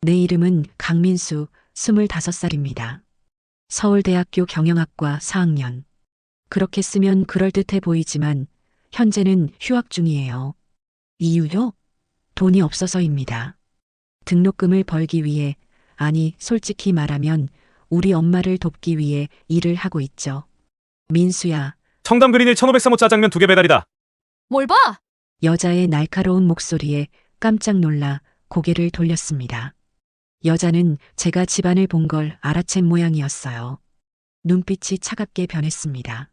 내 이름은 강민수, 25살입니다. 서울대학교 경영학과 4학년. 그렇게 쓰면 그럴듯해 보이지만 현재는 휴학 중이에요. 이유요? 돈이 없어서입니다. 등록금을 벌기 위해, 아니, 솔직히 말하면 우리 엄마를 돕기 위해 일을 하고 있죠. 민수야, 청담 그린일 1503호 짜장면 2개 배달이다. 뭘 봐? 여자의 날카로운 목소리에 깜짝 놀라 고개를 돌렸습니다. 여자는 제가 집안을 본 걸 알아챈 모양이었어요. 눈빛이 차갑게 변했습니다.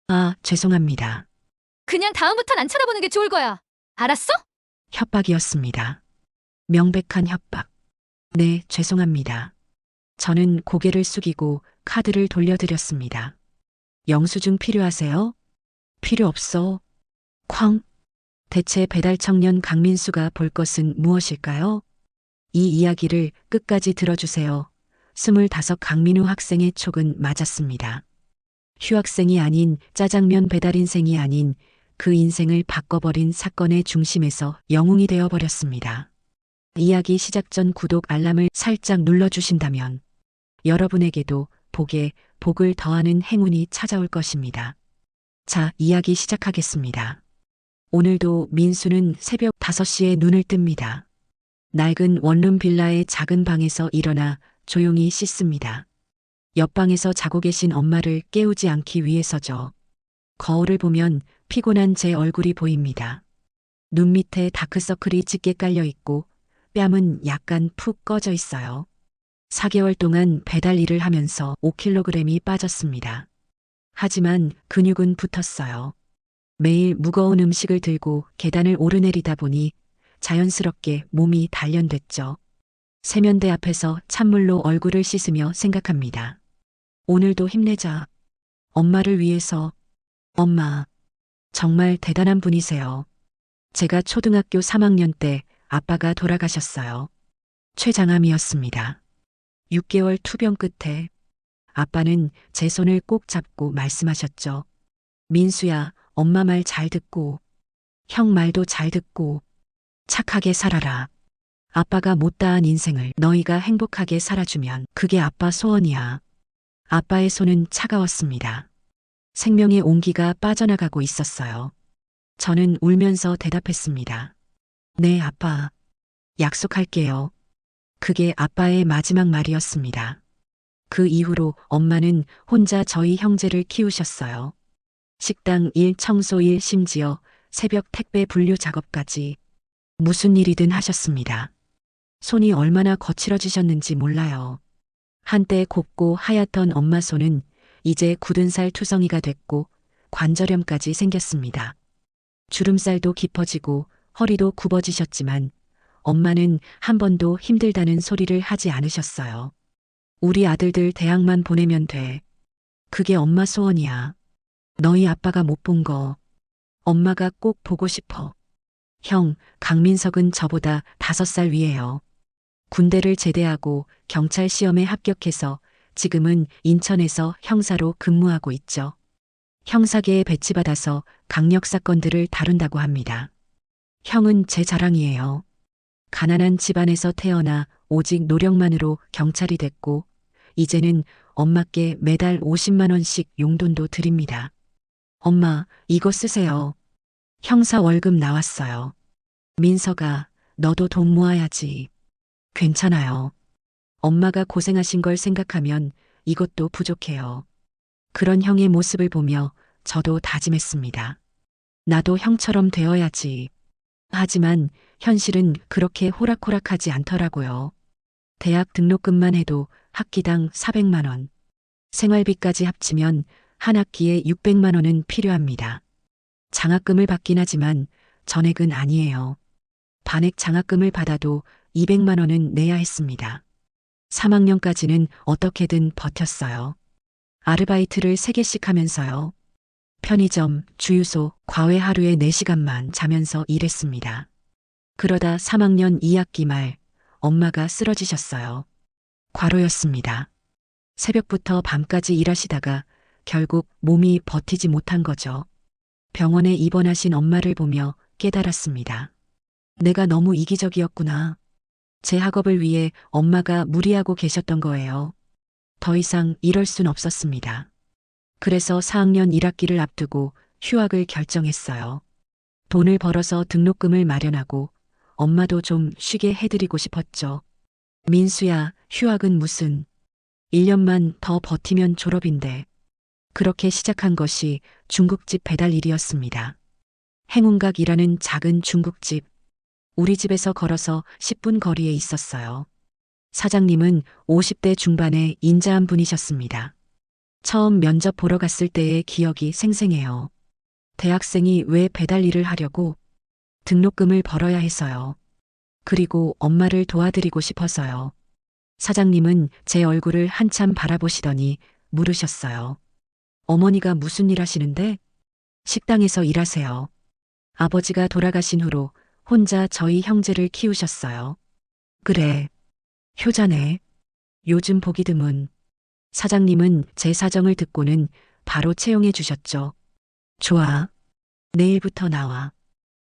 아, 죄송합니다. 그냥 다음부턴 안 쳐다보는 게 좋을 거야. 알았어? 협박이었습니다. 명백한 협박. 네, 죄송합니다. 저는 고개를 숙이고 카드를 돌려드렸습니다. 영수증 필요하세요? 필요 없어. 쾅. 대체 배달 청년 강민수가 볼 것은 무엇일까요? 이 이야기를 끝까지 들어주세요. 25 강민우 학생의 촉은 맞았습니다. 휴학생이 아닌 짜장면 배달 인생이 아닌 그 인생을 바꿔버린 사건의 중심에서 영웅이 되어버렸습니다. 이야기 시작 전 구독 알람을 살짝 눌러주신다면 여러분에게도 복에 복을 더하는 행운이 찾아올 것입니다. 자, 이야기 시작하겠습니다. 오늘도 민수는 새벽 5시에 눈을 뜹니다. 낡은 원룸 빌라의 작은 방에서 일어나 조용히 씻습니다. 옆방에서 자고 계신 엄마를 깨우지 않기 위해서죠. 거울을 보면 피곤한 제 얼굴이 보입니다. 눈 밑에 다크서클이 짙게 깔려 있고 뺨은 약간 푹 꺼져 있어요. 4개월 동안 배달 일을 하면서 5kg이 빠졌습니다. 하지만 근육은 붙었어요. 매일 무거운 음식을 들고 계단을 오르내리다 보니 자연스럽게 몸이 단련됐죠. 세면대 앞에서 찬물로 얼굴을 씻으며 생각합니다. 오늘도 힘내자. 엄마를 위해서. 엄마, 정말 대단한 분이세요. 제가 초등학교 3학년 때 아빠가 돌아가셨어요. 췌장암이었습니다. 6개월 투병 끝에 아빠는 제 손을 꼭 잡고 말씀하셨죠. 민수야, 엄마 말 잘 듣고, 형 말도 잘 듣고, 착하게 살아라. 아빠가 못다한 인생을 너희가 행복하게 살아주면 그게 아빠 소원이야. 아빠의 손은 차가웠습니다. 생명의 온기가 빠져나가고 있었어요. 저는 울면서 대답했습니다. 네, 아빠. 약속할게요. 그게 아빠의 마지막 말이었습니다. 그 이후로 엄마는 혼자 저희 형제를 키우셨어요. 식당 일, 청소 일, 심지어 새벽 택배 분류 작업까지 무슨 일이든 하셨습니다. 손이 얼마나 거칠어지셨는지 몰라요. 한때 곱고 하얗던 엄마 손은 이제 굳은 살 투성이가 됐고 관절염까지 생겼습니다. 주름살도 깊어지고 허리도 굽어지셨지만 엄마는 한 번도 힘들다는 소리를 하지 않으셨어요. 우리 아들들 대학만 보내면 돼. 그게 엄마 소원이야. 너희 아빠가 못 본 거 엄마가 꼭 보고 싶어. 형, 강민석은 저보다 5살 위에요. 군대를 제대하고 경찰 시험에 합격해서 지금은 인천에서 형사로 근무하고 있죠. 형사계에 배치받아서 강력 사건들을 다룬다고 합니다. 형은 제 자랑이에요. 가난한 집안에서 태어나 오직 노력만으로 경찰이 됐고 이제는 엄마께 매달 50만 원씩 용돈도 드립니다. 엄마, 이거 쓰세요. 형사 월급 나왔어요. 민서가, 너도 돈 모아야지. 괜찮아요. 엄마가 고생하신 걸 생각하면 이것도 부족해요. 그런 형의 모습을 보며 저도 다짐했습니다. 나도 형처럼 되어야지. 하지만 현실은 그렇게 호락호락하지 않더라고요. 대학 등록금만 해도 학기당 400만 원. 생활비까지 합치면 한 학기에 600만 원은 필요합니다. 장학금을 받긴 하지만 전액은 아니에요. 반액 장학금을 받아도 200만 원은 내야 했습니다. 3학년까지는 어떻게든 버텼어요. 아르바이트를 3개씩 하면서요. 편의점, 주유소, 과외 하루에 4시간만 자면서 일했습니다. 그러다 3학년 2학기 말 엄마가 쓰러지셨어요. 과로였습니다. 새벽부터 밤까지 일하시다가 결국 몸이 버티지 못한 거죠. 병원에 입원하신 엄마를 보며 깨달았습니다. 내가 너무 이기적이었구나. 제 학업을 위해 엄마가 무리하고 계셨던 거예요. 더 이상 이럴 순 없었습니다. 그래서 4학년 1학기를 앞두고 휴학을 결정했어요. 돈을 벌어서 등록금을 마련하고 엄마도 좀 쉬게 해드리고 싶었죠. 민수야, 휴학은 무슨. 1년만 더 버티면 졸업인데. 그렇게 시작한 것이 중국집 배달 일이었습니다. 행운각이라는 작은 중국집. 우리 집에서 걸어서 10분 거리에 있었어요. 사장님은 50대 중반의 인자한 분이셨습니다. 처음 면접 보러 갔을 때의 기억이 생생해요. 대학생이 왜 배달 일을 하려고? 등록금을 벌어야 해서요. 그리고 엄마를 도와드리고 싶어서요. 사장님은 제 얼굴을 한참 바라보시더니 물으셨어요. 어머니가 무슨 일 하시는데? 식당에서 일하세요. 아버지가 돌아가신 후로 혼자 저희 형제를 키우셨어요. 그래. 효자네. 요즘 보기 드문. 사장님은 제 사정을 듣고는 바로 채용해 주셨죠. 좋아. 내일부터 나와.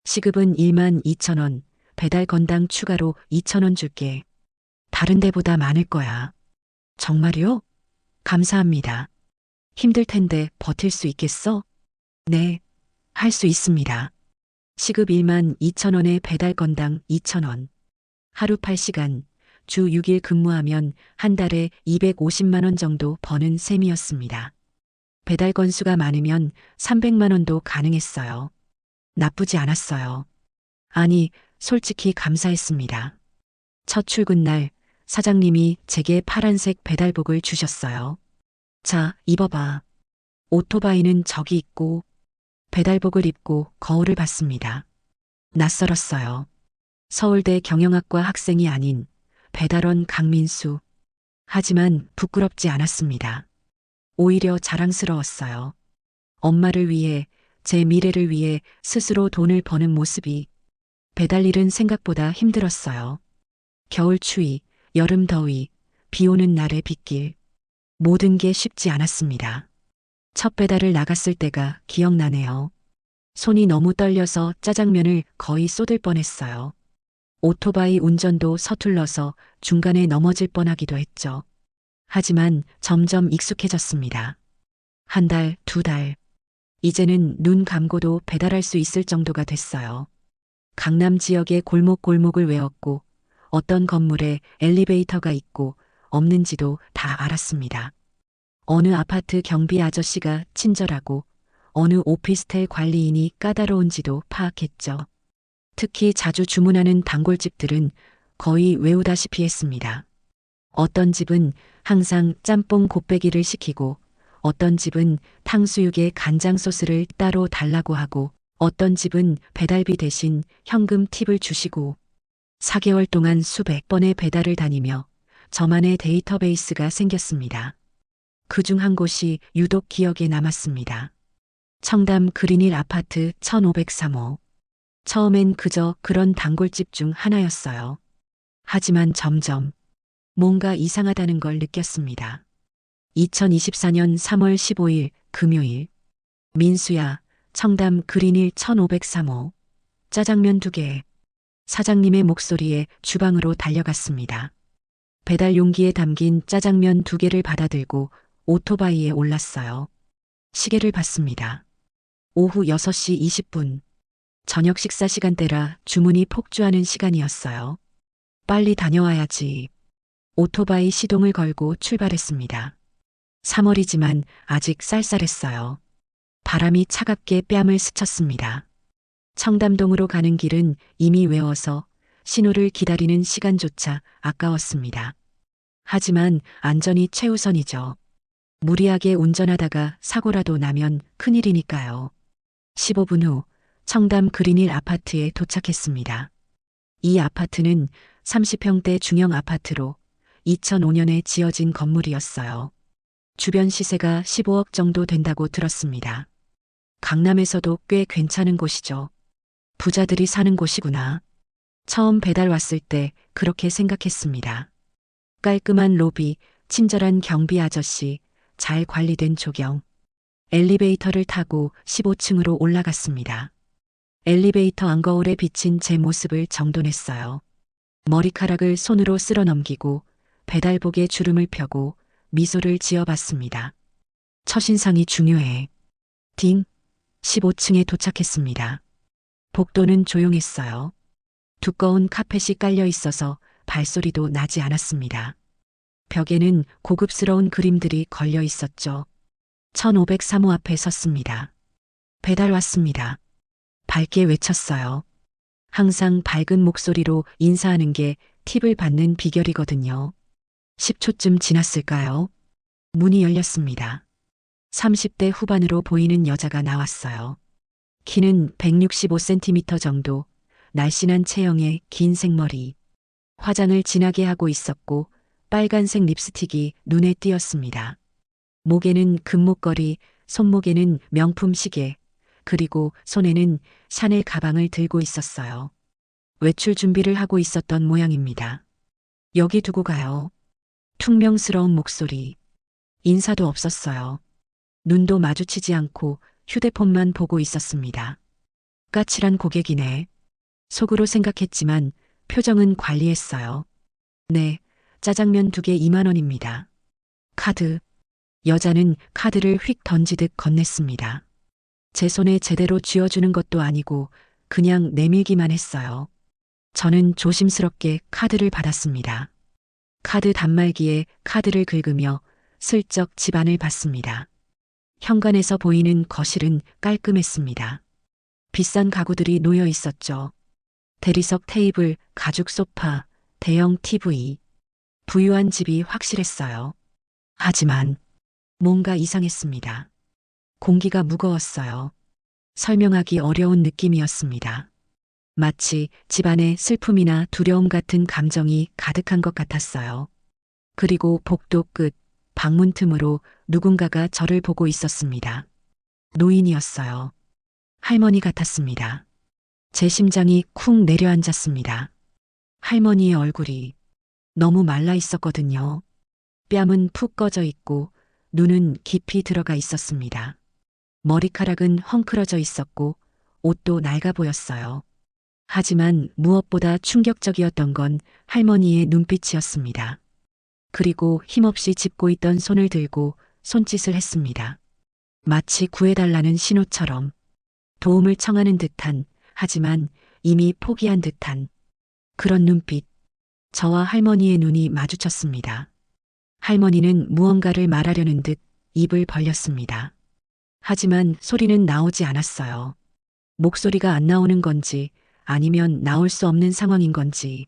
시급은 12,000원, 배달 건당 추가로 2,000원 줄게. 다른 데보다 많을 거야. 정말요? 감사합니다. 힘들 텐데 버틸 수 있겠어? 네, 할 수 있습니다. 시급 12,000원에 배달 건당 2,000원. 하루 8시간, 주 6일 근무하면 한 달에 250만 원 정도 버는 셈이었습니다. 배달 건수가 많으면 300만 원도 가능했어요. 나쁘지 않았어요. 아니, 솔직히 감사했습니다. 첫 출근 날 사장님이 제게 파란색 배달복을 주셨어요. 자, 입어봐. 오토바이는 저기 있고 배달복을 입고 거울을 봤습니다. 낯설었어요. 서울대 경영학과 학생이 아닌 배달원 강민수. 하지만 부끄럽지 않았습니다. 오히려 자랑스러웠어요. 엄마를 위해, 제 미래를 위해 스스로 돈을 버는 모습이. 배달 일은 생각보다 힘들었어요. 겨울 추위, 여름 더위, 비 오는 날의 빗길. 모든 게 쉽지 않았습니다. 첫 배달을 나갔을 때가 기억나네요. 손이 너무 떨려서 짜장면을 거의 쏟을 뻔했어요. 오토바이 운전도 서툴러서 중간에 넘어질 뻔하기도 했죠. 하지만 점점 익숙해졌습니다. 한 달, 두 달. 이제는 눈 감고도 배달할 수 있을 정도가 됐어요. 강남 지역의 골목골목을 외웠고 어떤 건물에 엘리베이터가 있고 없는지도 다 알았습니다. 어느 아파트 경비 아저씨가 친절하고 어느 오피스텔 관리인이 까다로운지도 파악했죠. 특히 자주 주문하는 단골집들은 거의 외우다시피 했습니다. 어떤 집은 항상 짬뽕 곱빼기를 시키고 어떤 집은 탕수육에 간장 소스를 따로 달라고 하고 어떤 집은 배달비 대신 현금 팁을 주시고 4개월 동안 수백 번의 배달을 다니며 저만의 데이터베이스가 생겼습니다. 그중 한 곳이 유독 기억에 남았습니다. 청담 그린힐 아파트 1503호. 처음엔 그저 그런 단골집 중 하나였어요. 하지만 점점 뭔가 이상하다는 걸 느꼈습니다. 2024년 3월 15일 금요일. 민수야, 청담 그린힐 1503호. 짜장면 2개. 사장님의 목소리에 주방으로 달려갔습니다. 배달 용기에 담긴 짜장면 2개를 받아들고 오토바이에 올랐어요. 시계를 봤습니다. 오후 6시 20분. 저녁 식사 시간대라 주문이 폭주하는 시간이었어요. 빨리 다녀와야지. 오토바이 시동을 걸고 출발했습니다. 3월이지만 아직 쌀쌀했어요. 바람이 차갑게 뺨을 스쳤습니다. 청담동으로 가는 길은 이미 외워서 신호를 기다리는 시간조차 아까웠습니다. 하지만 안전이 최우선이죠. 무리하게 운전하다가 사고라도 나면 큰일이니까요. 15분 후 청담 그린힐 아파트에 도착했습니다. 이 아파트는 30평대 중형 아파트로 2005년에 지어진 건물이었어요. 주변 시세가 15억 정도 된다고 들었습니다. 강남에서도 꽤 괜찮은 곳이죠. 부자들이 사는 곳이구나. 처음 배달 왔을 때 그렇게 생각했습니다. 깔끔한 로비, 친절한 경비 아저씨, 잘 관리된 조경. 엘리베이터를 타고 15층으로 올라갔습니다. 엘리베이터 안거울에 비친 제 모습을 정돈했어요. 머리카락을 손으로 쓸어 넘기고 배달복에 주름을 펴고 미소를 지어봤습니다. 첫인상이 중요해. 딩, 15층에 도착했습니다. 복도는 조용했어요. 두꺼운 카펫이 깔려 있어서 발소리도 나지 않았습니다. 벽에는 고급스러운 그림들이 걸려 있었죠. 1503호 앞에 섰습니다. 배달 왔습니다. 밝게 외쳤어요. 항상 밝은 목소리로 인사하는 게 팁을 받는 비결이거든요. 10초쯤 지났을까요? 문이 열렸습니다. 30대 후반으로 보이는 여자가 나왔어요. 키는 165cm 정도, 날씬한 체형에 긴 생머리. 화장을 진하게 하고 있었고 빨간색 립스틱이 눈에 띄었습니다. 목에는 금목걸이, 손목에는 명품 시계, 그리고 손에는 샤넬 가방을 들고 있었어요. 외출 준비를 하고 있었던 모양입니다. 여기 두고 가요. 퉁명스러운 목소리. 인사도 없었어요. 눈도 마주치지 않고 휴대폰만 보고 있었습니다. 까칠한 고객이네. 속으로 생각했지만 표정은 관리했어요. 네, 짜장면 2개 2만 원입니다. 카드. 여자는 카드를 휙 던지듯 건넸습니다. 제 손에 제대로 쥐어주는 것도 아니고 그냥 내밀기만 했어요. 저는 조심스럽게 카드를 받았습니다. 카드 단말기에 카드를 긁으며 슬쩍 집안을 봤습니다. 현관에서 보이는 거실은 깔끔했습니다. 비싼 가구들이 놓여 있었죠. 대리석 테이블, 가죽 소파, 대형 TV. 부유한 집이 확실했어요. 하지만 뭔가 이상했습니다. 공기가 무거웠어요. 설명하기 어려운 느낌이었습니다. 마치 집안에 슬픔이나 두려움 같은 감정이 가득한 것 같았어요. 그리고 복도 끝, 방문 틈으로 누군가가 저를 보고 있었습니다. 노인이었어요. 할머니 같았습니다. 제 심장이 쿵 내려앉았습니다. 할머니의 얼굴이 너무 말라 있었거든요. 뺨은 푹 꺼져 있고 눈은 깊이 들어가 있었습니다. 머리카락은 헝클어져 있었고 옷도 낡아 보였어요. 하지만 무엇보다 충격적이었던 건 할머니의 눈빛이었습니다. 그리고 힘없이 짚고 있던 손을 들고 손짓을 했습니다. 마치 구해달라는 신호처럼 도움을 청하는 듯한, 하지만 이미 포기한 듯한 그런 눈빛. 저와 할머니의 눈이 마주쳤습니다. 할머니는 무언가를 말하려는 듯 입을 벌렸습니다. 하지만 소리는 나오지 않았어요. 목소리가 안 나오는 건지 아니면 나올 수 없는 상황인 건지.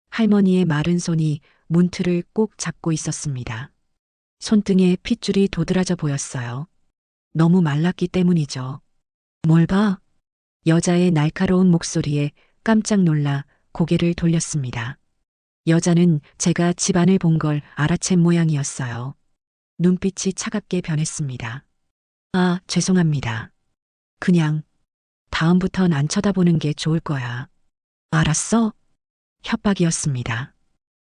할머니의 마른 손이 문틀을 꼭 잡고 있었습니다. 손등에 핏줄이 도드라져 보였어요. 너무 말랐기 때문이죠. 뭘 봐? 여자의 날카로운 목소리에 깜짝 놀라 고개를 돌렸습니다. 여자는 제가 집안을 본 걸 알아챈 모양이었어요. 눈빛이 차갑게 변했습니다. 아, 죄송합니다. 그냥 다음부턴 안 쳐다보는 게 좋을 거야. 알았어? 협박이었습니다.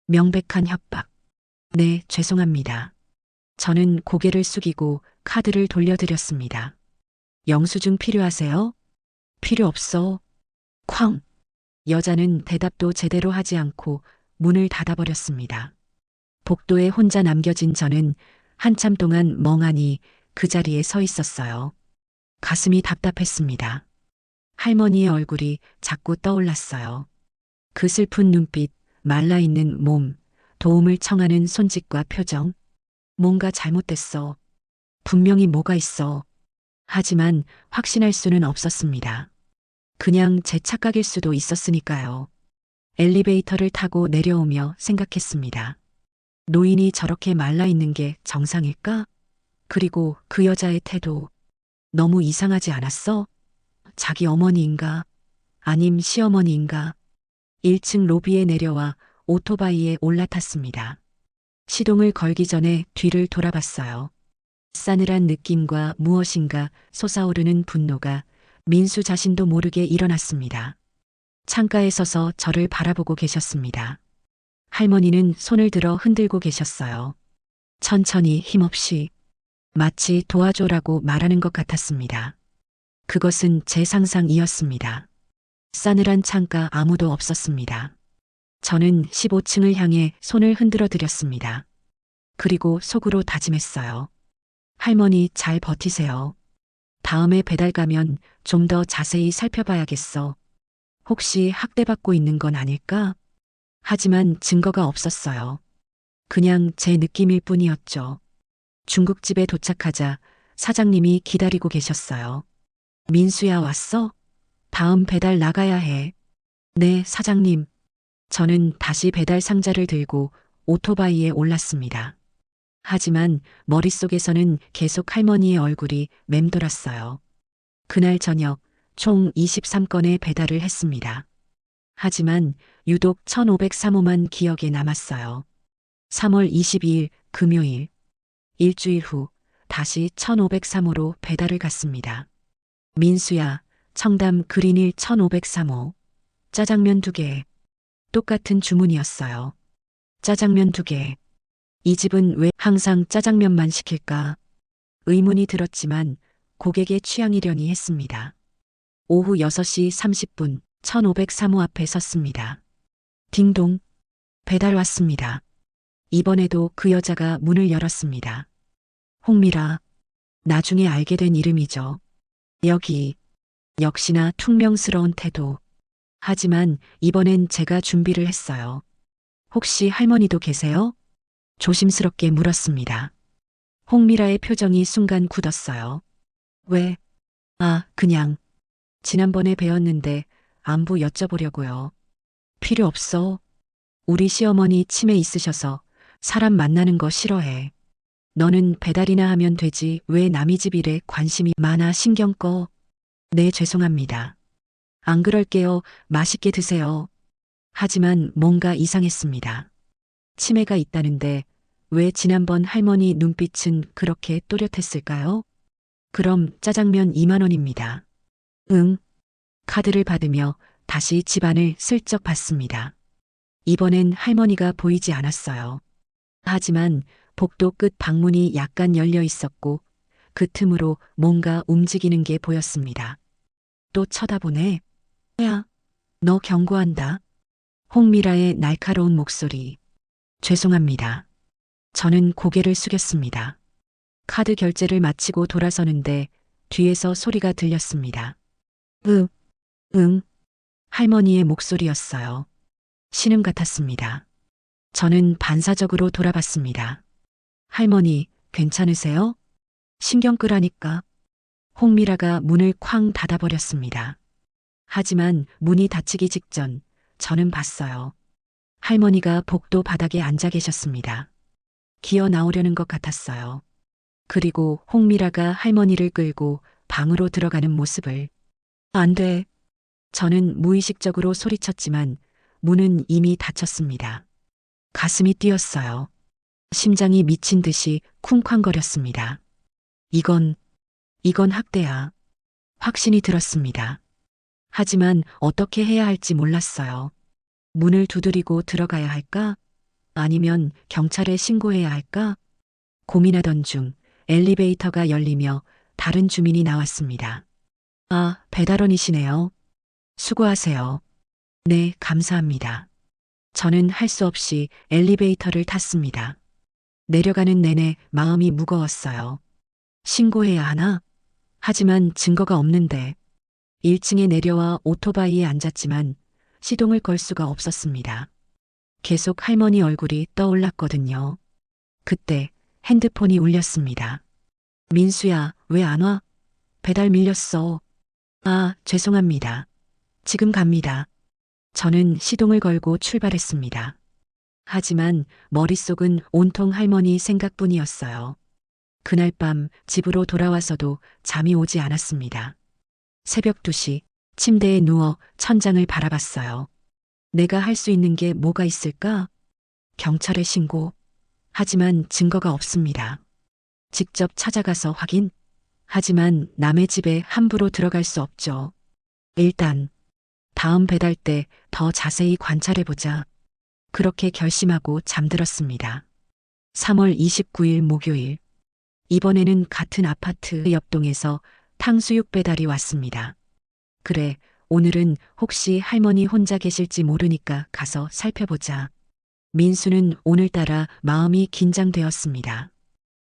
명백한 협박. 네, 죄송합니다. 저는 고개를 숙이고 카드를 돌려드렸습니다. 영수증 필요하세요? 필요 없어. 쾅. 여자는 대답도 제대로 하지 않고 문을 닫아버렸습니다. 복도에 혼자 남겨진 저는 한참 동안 멍하니 그 자리에 서 있었어요. 가슴이 답답했습니다. 할머니의 얼굴이 자꾸 떠올랐어요. 그 슬픈 눈빛, 말라있는 몸, 도움을 청하는 손짓과 표정. 뭔가 잘못됐어. 분명히 뭐가 있어. 하지만 확신할 수는 없었습니다. 그냥 제 착각일 수도 있었으니까요. 엘리베이터를 타고 내려오며 생각했습니다. 노인이 저렇게 말라있는 게 정상일까? 그리고 그 여자의 태도. 너무 이상하지 않았어? 자기 어머니인가? 아님 시어머니인가? 1층 로비에 내려와 오토바이에 올라탔습니다. 시동을 걸기 전에 뒤를 돌아봤어요. 싸늘한 느낌과 무엇인가 솟아오르는 분노가 민수 자신도 모르게 일어났습니다. 창가에 서서 저를 바라보고 계셨습니다. 할머니는 손을 들어 흔들고 계셨어요. 천천히 힘없이 마치 도와줘라고 말하는 것 같았습니다. 그것은 제 상상이었습니다. 싸늘한 창가 아무도 없었습니다. 저는 15층을 향해 손을 흔들어 드렸습니다. 그리고 속으로 다짐했어요. 할머니 잘 버티세요. 다음에 배달 가면 좀 더 자세히 살펴봐야겠어. 혹시 학대받고 있는 건 아닐까? 하지만 증거가 없었어요. 그냥 제 느낌일 뿐이었죠. 중국집에 도착하자 사장님이 기다리고 계셨어요. 민수야 왔어? 다음 배달 나가야 해. 네, 사장님. 저는 다시 배달 상자를 들고 오토바이에 올랐습니다. 하지만 머릿속에서는 계속 할머니의 얼굴이 맴돌았어요. 그날 저녁 총 23건의 배달을 했습니다. 하지만 유독 1503호만 기억에 남았어요. 3월 22일 금요일, 일주일 후 다시 1503호로 배달을 갔습니다. 민수야, 청담 그린힐 1503호. 짜장면 2개. 똑같은 주문이었어요. 짜장면 2개. 이 집은 왜 항상 짜장면만 시킬까? 의문이 들었지만 고객의 취향이려니 했습니다. 오후 6시 30분 1503호 앞에 섰습니다. 딩동. 배달 왔습니다. 이번에도 그 여자가 문을 열었습니다. 홍미라. 나중에 알게 된 이름이죠. 여기. 역시나 퉁명스러운 태도. 하지만 이번엔 제가 준비를 했어요. 혹시 할머니도 계세요? 조심스럽게 물었습니다. 홍미라의 표정이 순간 굳었어요. 왜? 아, 그냥. 지난번에 뵈었는데 안부 여쭤보려고요. 필요 없어. 우리 시어머니 치매 있으셔서 사람 만나는 거 싫어해. 너는 배달이나 하면 되지 왜 남의 집 일에 관심이 많아 신경 꺼. 네, 죄송합니다. 안 그럴게요. 맛있게 드세요. 하지만 뭔가 이상했습니다. 치매가 있다는데 왜 지난번 할머니 눈빛은 그렇게 또렷했을까요? 그럼 짜장면 2만 원입니다. 응. 카드를 받으며 다시 집안을 슬쩍 봤습니다. 이번엔 할머니가 보이지 않았어요. 하지만 복도 끝 방문이 약간 열려 있었고 그 틈으로 뭔가 움직이는 게 보였습니다. 또 쳐다보네. 야, 너 경고한다. 홍미라의 날카로운 목소리. 죄송합니다. 저는 고개를 숙였습니다. 카드 결제를 마치고 돌아서는데 뒤에서 소리가 들렸습니다. 응. 할머니의 목소리였어요. 신음 같았습니다. 저는 반사적으로 돌아봤습니다. 할머니, 괜찮으세요? 신경 끄라니까. 홍미라가 문을 쾅 닫아버렸습니다. 하지만 문이 닫히기 직전 저는 봤어요. 할머니가 복도 바닥에 앉아 계셨습니다. 기어 나오려는 것 같았어요. 그리고 홍미라가 할머니를 끌고 방으로 들어가는 모습을. 안 돼. 저는 무의식적으로 소리쳤지만 문은 이미 닫혔습니다. 가슴이 뛰었어요. 심장이 미친 듯이 쿵쾅거렸습니다. 이건 학대야. 확신이 들었습니다. 하지만 어떻게 해야 할지 몰랐어요. 문을 두드리고 들어가야 할까? 아니면 경찰에 신고해야 할까? 고민하던 중 엘리베이터가 열리며 다른 주민이 나왔습니다. 아, 배달원이시네요. 수고하세요. 네, 감사합니다. 저는 할 수 없이 엘리베이터를 탔습니다. 내려가는 내내 마음이 무거웠어요. 신고해야 하나? 하지만 증거가 없는데. 1층에 내려와 오토바이에 앉았지만 시동을 걸 수가 없었습니다. 계속 할머니 얼굴이 떠올랐거든요. 그때 핸드폰이 울렸습니다. 민수야, 왜 안 와? 배달 밀렸어. 아, 죄송합니다. 지금 갑니다. 저는 시동을 걸고 출발했습니다. 하지만 머릿속은 온통 할머니 생각뿐이었어요. 그날 밤 집으로 돌아와서도 잠이 오지 않았습니다. 새벽 2시 침대에 누워 천장을 바라봤어요. 내가 할 수 있는 게 뭐가 있을까? 경찰에 신고. 하지만 증거가 없습니다. 직접 찾아가서 확인. 하지만 남의 집에 함부로 들어갈 수 없죠. 일단 다음 배달 때 더 자세히 관찰해보자. 그렇게 결심하고 잠들었습니다. 3월 29일 목요일. 이번에는 같은 아파트 옆동에서 탕수육 배달이 왔습니다. 그래, 오늘은 혹시 할머니 혼자 계실지 모르니까 가서 살펴보자. 민수는 오늘따라 마음이 긴장되었습니다.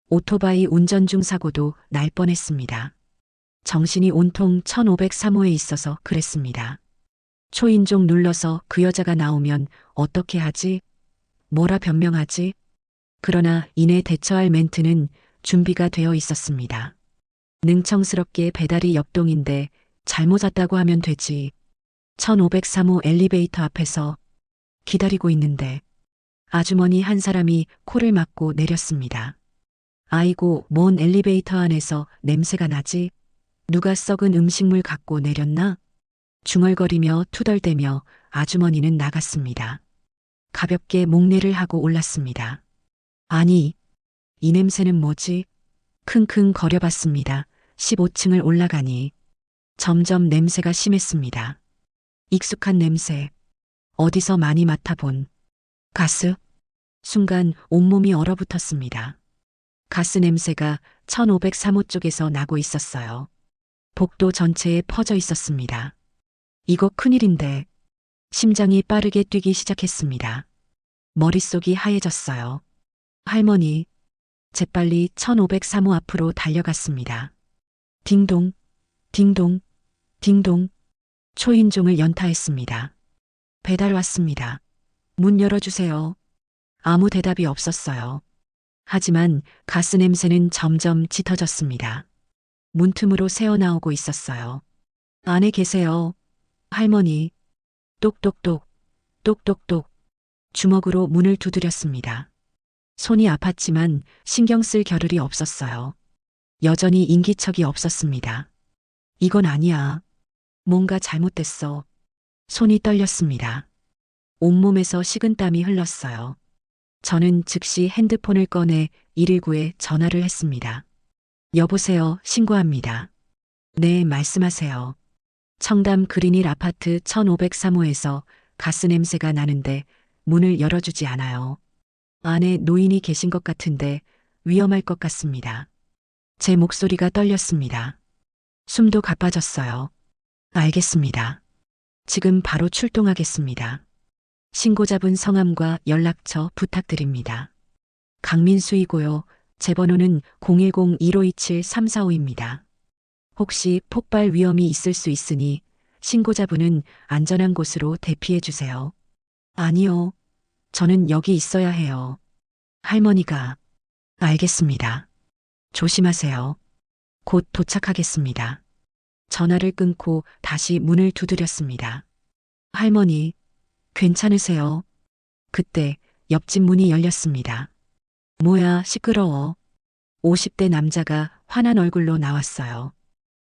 오토바이 운전 중 사고도 날 뻔했습니다. 정신이 온통 1503호에 있어서 그랬습니다. 초인종 눌러서 그 여자가 나오면 어떻게 하지? 뭐라 변명하지? 그러나 이내 대처할 멘트는 준비가 되어 있었습니다. 능청스럽게 배달이 옆동인데 잘못 왔다고 하면 되지. 1503호 엘리베이터 앞에서 기다리고 있는데 아주머니 한 사람이 코를 막고 내렸습니다. 아이고, 뭔 엘리베이터 안에서 냄새가 나지? 누가 썩은 음식물 갖고 내렸나? 중얼거리며 투덜대며 아주머니는 나갔습니다. 가볍게 목례를 하고 올랐습니다. 아니, 이 냄새는 뭐지? 킁킁 거려봤습니다. 15층을 올라가니 점점 냄새가 심했습니다. 익숙한 냄새. 어디서 많이 맡아본 가스? 순간 온몸이 얼어붙었습니다. 가스 냄새가 1503호 쪽에서 나고 있었어요. 복도 전체에 퍼져 있었습니다. 이거 큰일인데. 심장이 빠르게 뛰기 시작했습니다. 머릿속이 하얘졌어요. 할머니, 재빨리 1503호 앞으로 달려갔습니다. 딩동, 딩동, 딩동. 초인종을 연타했습니다. 배달 왔습니다. 문 열어주세요. 아무 대답이 없었어요. 하지만 가스 냄새는 점점 짙어졌습니다. 문틈으로 새어나오고 있었어요. 안에 계세요. 할머니. 똑똑똑, 똑똑똑. 주먹으로 문을 두드렸습니다. 손이 아팠지만 신경 쓸 겨를이 없었어요. 여전히 인기척이 없었습니다. 이건 아니야. 뭔가 잘못됐어. 손이 떨렸습니다. 온몸에서 식은땀이 흘렀어요. 저는 즉시 핸드폰을 꺼내 119에 전화를 했습니다. 여보세요, 신고합니다. 네, 말씀하세요. 청담 그린힐 아파트 1503호에서 가스 냄새가 나는데 문을 열어주지 않아요. 안에 노인이 계신 것 같은데 위험할 것 같습니다. 제 목소리가 떨렸습니다. 숨도 가빠졌어요. 알겠습니다. 지금 바로 출동하겠습니다. 신고자분 성함과 연락처 부탁드립니다. 강민수이고요. 제 번호는 010-1527-345입니다. 혹시 폭발 위험이 있을 수 있으니 신고자분은 안전한 곳으로 대피해 주세요. 아니요. 저는 여기 있어야 해요. 할머니가. 알겠습니다. 조심하세요. 곧 도착하겠습니다. 전화를 끊고 다시 문을 두드렸습니다. 할머니, 괜찮으세요? 그때 옆집 문이 열렸습니다. 뭐야, 시끄러워. 50대 남자가 화난 얼굴로 나왔어요.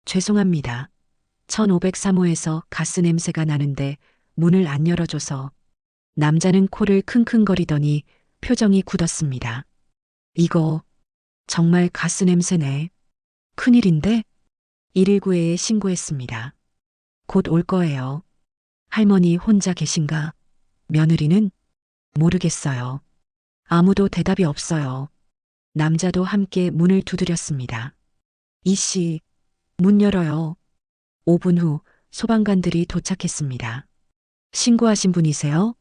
죄송합니다. 1503호에서 가스 냄새가 나는데 문을 안 열어줘서. 남자는 코를 킁킁거리더니 표정이 굳었습니다. 이거 정말 가스 냄새네. 큰일인데? 119에 신고했습니다. 곧 올 거예요. 할머니 혼자 계신가? 며느리는? 모르겠어요. 아무도 대답이 없어요. 남자도 함께 문을 두드렸습니다. 이씨, 문 열어요. 5분 후 소방관들이 도착했습니다. 신고하신 분이세요?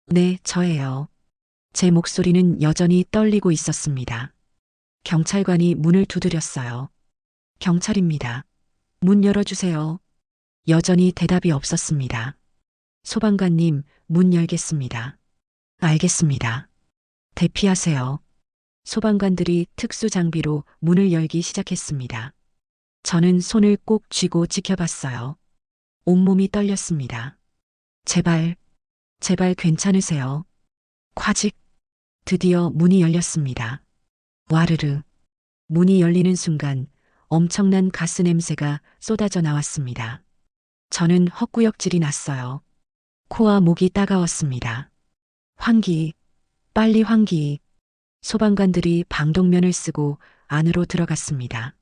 네, 저예요. 제 목소리는 여전히 떨리고 있었습니다. 경찰관이 문을 두드렸어요. 경찰입니다. 문 열어주세요. 여전히 대답이 없었습니다. 소방관님, 문 열겠습니다. 알겠습니다. 대피하세요. 소방관들이 특수 장비로 문을 열기 시작했습니다. 저는 손을 꼭 쥐고 지켜봤어요. 온몸이 떨렸습니다. 제발, 제발 괜찮으세요. 콱직. 드디어 문이 열렸습니다. 와르르. 문이 열리는 순간 엄청난 가스 냄새가 쏟아져 나왔습니다. 저는 헛구역질이 났어요. 코와 목이 따가웠습니다. 환기, 빨리 환기. 소방관들이 방독면을 쓰고 안으로 들어갔습니다.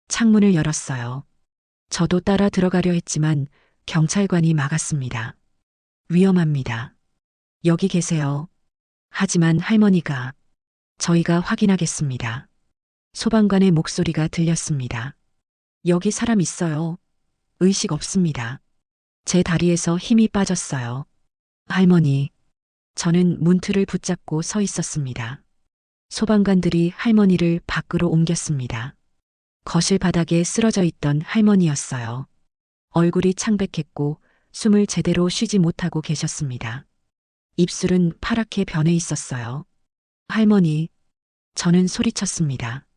창문을 열었어요. 저도 따라 들어가려 했지만 경찰관이 막았습니다. 위험합니다. 여기 계세요. 하지만 할머니가. 저희가 확인하겠습니다. 소방관의 목소리가 들렸습니다. 여기 사람 있어요. 의식 없습니다. 제 다리에서 힘이 빠졌어요. 할머니, 저는 문틀을 붙잡고 서 있었습니다. 소방관들이 할머니를 밖으로 옮겼습니다. 거실 바닥에 쓰러져 있던 할머니였어요. 얼굴이 창백했고 숨을 제대로 쉬지 못하고 계셨습니다. 입술은 파랗게 변해 있었어요. 할머니, 저는 소리쳤습니다.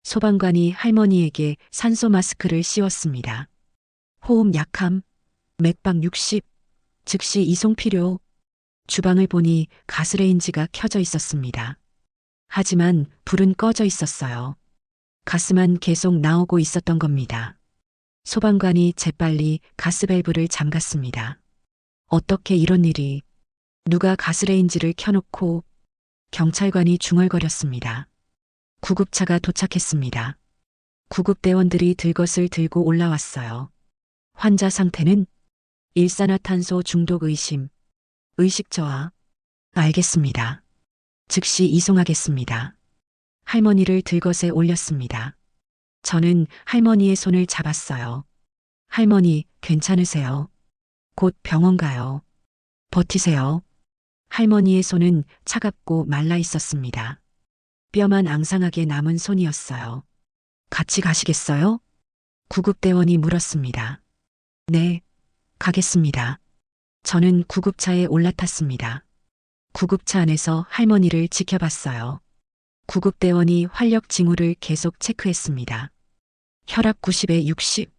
소방관이 할머니에게 산소 마스크를 씌웠습니다. 호흡 약함, 맥박 60, 즉시 이송 필요. 주방을 보니 가스레인지가 켜져 있었습니다. 하지만 불은 꺼져 있었어요. 가스만 계속 나오고 있었던 겁니다. 소방관이 재빨리 가스밸브를 잠갔습니다. 어떻게 이런 일이, 누가 가스레인지를 켜놓고. 경찰관이 중얼거렸습니다. 구급차가 도착했습니다. 구급대원들이 들것을 들고 올라왔어요. 환자 상태는 일산화탄소 중독 의심, 의식 저하. 알겠습니다. 즉시 이송하겠습니다. 할머니를 들것에 올렸습니다. 저는 할머니의 손을 잡았어요. 할머니, 괜찮으세요? 곧 병원 가요. 버티세요. 할머니의 손은 차갑고 말라 있었습니다. 뼈만 앙상하게 남은 손이었어요. 같이 가시겠어요? 구급대원이 물었습니다. 네, 가겠습니다. 저는 구급차에 올라탔습니다. 구급차 안에서 할머니를 지켜봤어요. 구급대원이 활력 징후를 계속 체크했습니다. 혈압 90에 60,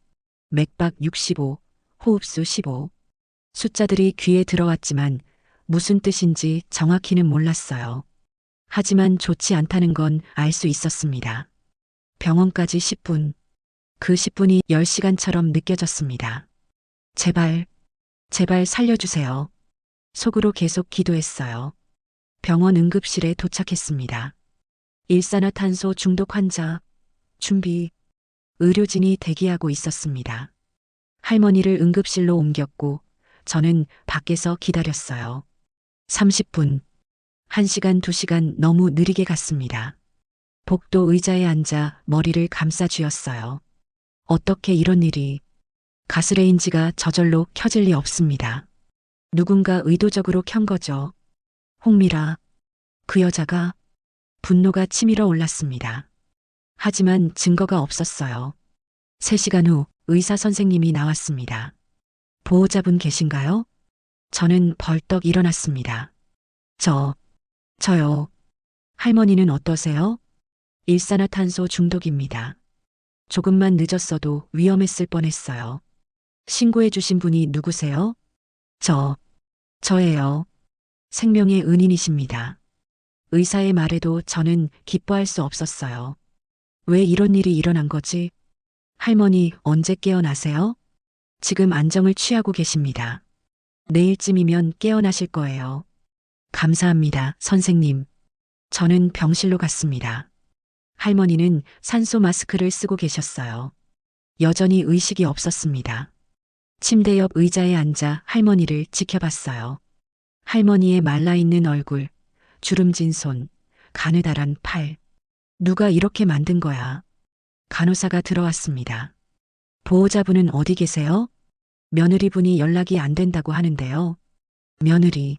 맥박 65, 호흡수 15. 숫자들이 귀에 들어왔지만 무슨 뜻인지 정확히는 몰랐어요. 하지만 좋지 않다는 건 알 수 있었습니다. 병원까지 10분. 그 10분이 10시간처럼 느껴졌습니다. 제발, 제발 살려주세요. 속으로 계속 기도했어요. 병원 응급실에 도착했습니다. 일산화탄소 중독 환자, 준비. 의료진이 대기하고 있었습니다. 할머니를 응급실로 옮겼고 저는 밖에서 기다렸어요. 30분, 1시간, 2시간 너무 느리게 갔습니다. 복도 의자에 앉아 머리를 감싸 쥐었어요. 어떻게 이런 일이, 가스레인지가 저절로 켜질 리 없습니다. 누군가 의도적으로 켠 거죠. 홍미라, 그 여자가. 분노가 치밀어 올랐습니다. 하지만 증거가 없었어요. 3시간 후 의사 선생님이 나왔습니다. 보호자분 계신가요? 저는 벌떡 일어났습니다. 저요. 할머니는 어떠세요? 일산화탄소 중독입니다. 조금만 늦었어도 위험했을 뻔했어요. 신고해 주신 분이 누구세요? 저예요. 생명의 은인이십니다. 의사의 말에도 저는 기뻐할 수 없었어요. 왜 이런 일이 일어난 거지? 할머니 언제 깨어나세요? 지금 안정을 취하고 계십니다. 내일쯤이면 깨어나실 거예요. 감사합니다, 선생님. 저는 병실로 갔습니다. 할머니는 산소 마스크를 쓰고 계셨어요. 여전히 의식이 없었습니다. 침대 옆 의자에 앉아 할머니를 지켜봤어요. 할머니의 말라있는 얼굴, 주름진 손, 가느다란 팔. 누가 이렇게 만든 거야? 간호사가 들어왔습니다. 보호자분은 어디 계세요? 며느리분이 연락이 안 된다고 하는데요. 며느리.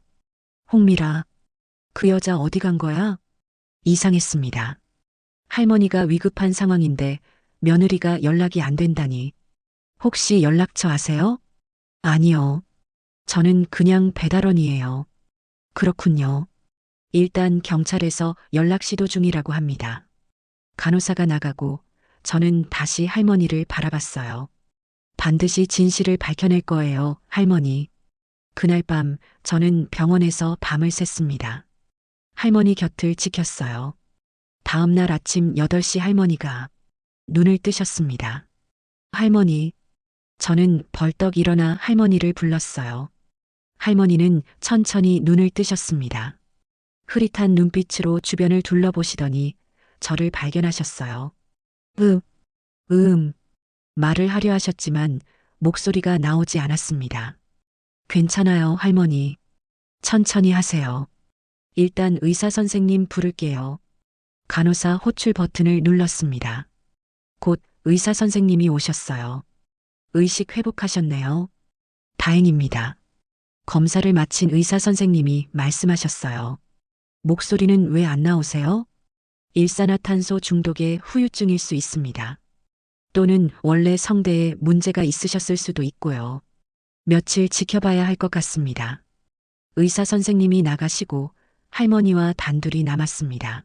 홍미라. 그 여자 어디 간 거야? 이상했습니다. 할머니가 위급한 상황인데 며느리가 연락이 안 된다니. 혹시 연락처 아세요? 아니요. 저는 그냥 배달원이에요. 그렇군요. 일단 경찰에서 연락 시도 중이라고 합니다. 간호사가 나가고 저는 다시 할머니를 바라봤어요. 반드시 진실을 밝혀낼 거예요, 할머니. 그날 밤 저는 병원에서 밤을 샜습니다. 할머니 곁을 지켰어요. 다음 날 아침 8시 할머니가 눈을 뜨셨습니다. 할머니. 저는 벌떡 일어나 할머니를 불렀어요. 할머니는 천천히 눈을 뜨셨습니다. 흐릿한 눈빛으로 주변을 둘러보시더니 저를 발견하셨어요. 말을 하려 하셨지만 목소리가 나오지 않았습니다. 괜찮아요, 할머니. 천천히 하세요. 일단 의사 선생님 부를게요. 간호사 호출 버튼을 눌렀습니다. 곧 의사 선생님이 오셨어요. 의식 회복하셨네요. 다행입니다. 검사를 마친 의사 선생님이 말씀하셨어요. 목소리는 왜 안 나오세요? 일산화탄소 중독의 후유증일 수 있습니다. 또는 원래 성대에 문제가 있으셨을 수도 있고요. 며칠 지켜봐야 할 것 같습니다. 의사 선생님이 나가시고 할머니와 단둘이 남았습니다.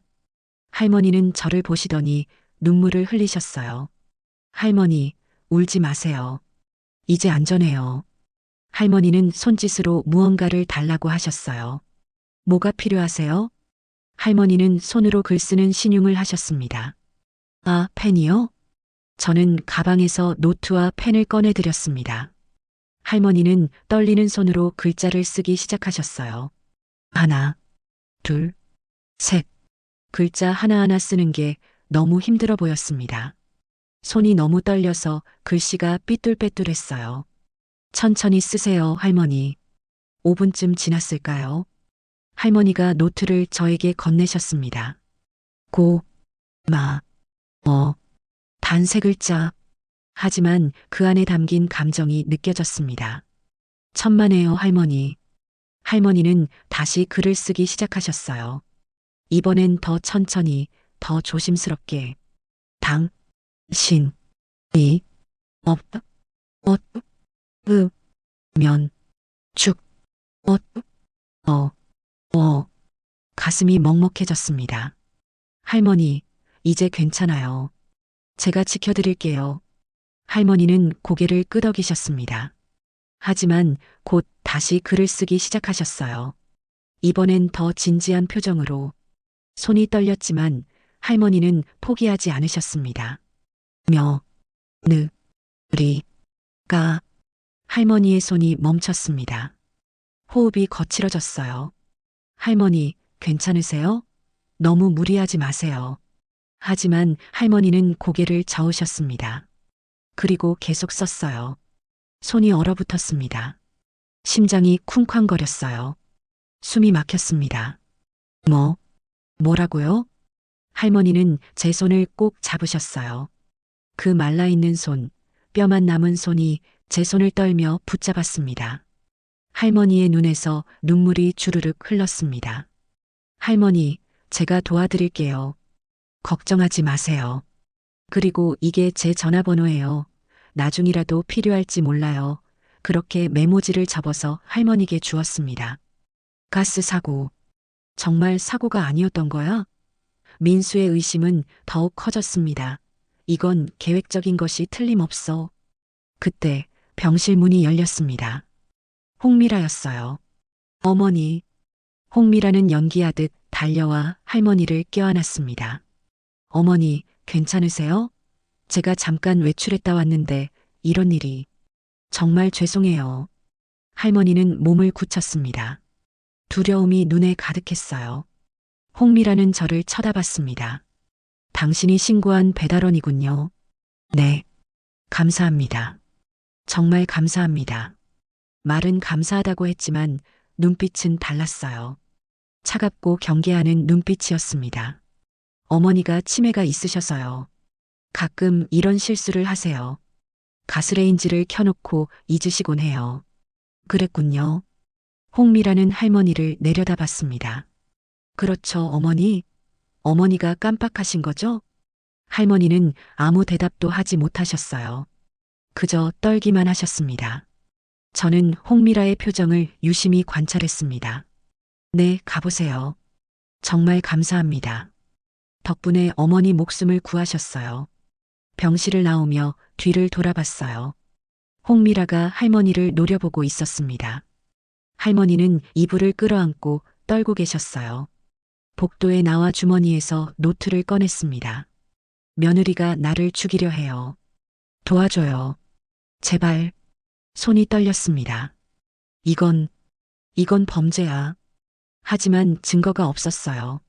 할머니는 저를 보시더니 눈물을 흘리셨어요. 할머니, 울지 마세요. 이제 안전해요. 할머니는 손짓으로 무언가를 달라고 하셨어요. 뭐가 필요하세요? 할머니는 손으로 글 쓰는 신용을 하셨습니다. 아, 펜이요? 저는 가방에서 노트와 펜을 꺼내드렸습니다. 할머니는 떨리는 손으로 글자를 쓰기 시작하셨어요. 하나, 둘, 셋. 글자 하나하나 쓰는 게 너무 힘들어 보였습니다. 손이 너무 떨려서 글씨가 삐뚤빼뚤했어요. 천천히 쓰세요, 할머니. 5분쯤 지났을까요? 할머니가 노트를 저에게 건네셨습니다. 고, 마, 단 세 글자. 하지만 그 안에 담긴 감정이 느껴졌습니다. 천만에요, 할머니. 할머니는 다시 글을 쓰기 시작하셨어요. 이번엔 더 천천히, 더 조심스럽게. 당, 신, 이, 업, 면, 죽, 가슴이 먹먹해졌습니다. 할머니, 이제 괜찮아요. 제가 지켜드릴게요. 할머니는 고개를 끄덕이셨습니다. 하지만 곧 다시 글을 쓰기 시작하셨어요. 이번엔 더 진지한 표정으로. 손이 떨렸지만 할머니는 포기하지 않으셨습니다. 가. 할머니의 손이 멈췄습니다. 호흡이 거칠어졌어요. 할머니, 괜찮으세요? 너무 무리하지 마세요. 하지만 할머니는 고개를 저으셨습니다. 그리고 계속 썼어요. 손이 얼어붙었습니다. 심장이 쿵쾅거렸어요. 숨이 막혔습니다. 뭐라고요? 할머니는 제 손을 꼭 잡으셨어요. 그 말라있는 손, 뼈만 남은 손이 제 손을 떨며 붙잡았습니다. 할머니의 눈에서 눈물이 주르륵 흘렀습니다. 할머니, 제가 도와드릴게요. 걱정하지 마세요. 그리고 이게 제 전화번호예요. 나중이라도 필요할지 몰라요. 그렇게 메모지를 접어서 할머니께 주었습니다. 가스 사고. 정말 사고가 아니었던 거야? 민수의 의심은 더욱 커졌습니다. 이건 계획적인 것이 틀림없어. 그때 병실 문이 열렸습니다. 홍미라였어요. 어머니. 홍미라는 연기하듯 달려와 할머니를 껴안았습니다. 어머니, 괜찮으세요? 제가 잠깐 외출했다 왔는데 이런 일이. 정말 죄송해요. 할머니는 몸을 굳혔습니다. 두려움이 눈에 가득했어요. 홍미라는 저를 쳐다봤습니다. 당신이 신고한 배달원이군요. 네. 감사합니다. 정말 감사합니다. 말은 감사하다고 했지만 눈빛은 달랐어요. 차갑고 경계하는 눈빛이었습니다. 어머니가 치매가 있으셔서요. 가끔 이런 실수를 하세요. 가스레인지를 켜놓고 잊으시곤 해요. 그랬군요. 홍미라는 할머니를 내려다봤습니다. 그렇죠, 어머니. 어머니가 깜빡하신 거죠? 할머니는 아무 대답도 하지 못하셨어요. 그저 떨기만 하셨습니다. 저는 홍미라의 표정을 유심히 관찰했습니다. 네, 가보세요. 정말 감사합니다. 덕분에 어머니 목숨을 구하셨어요. 병실을 나오며 뒤를 돌아봤어요. 홍미라가 할머니를 노려보고 있었습니다. 할머니는 이불을 끌어안고 떨고 계셨어요. 복도에 나와 주머니에서 노트를 꺼냈습니다. 며느리가 나를 죽이려 해요. 도와줘요. 제발. 손이 떨렸습니다. 이건 범죄야. 하지만 증거가 없었어요.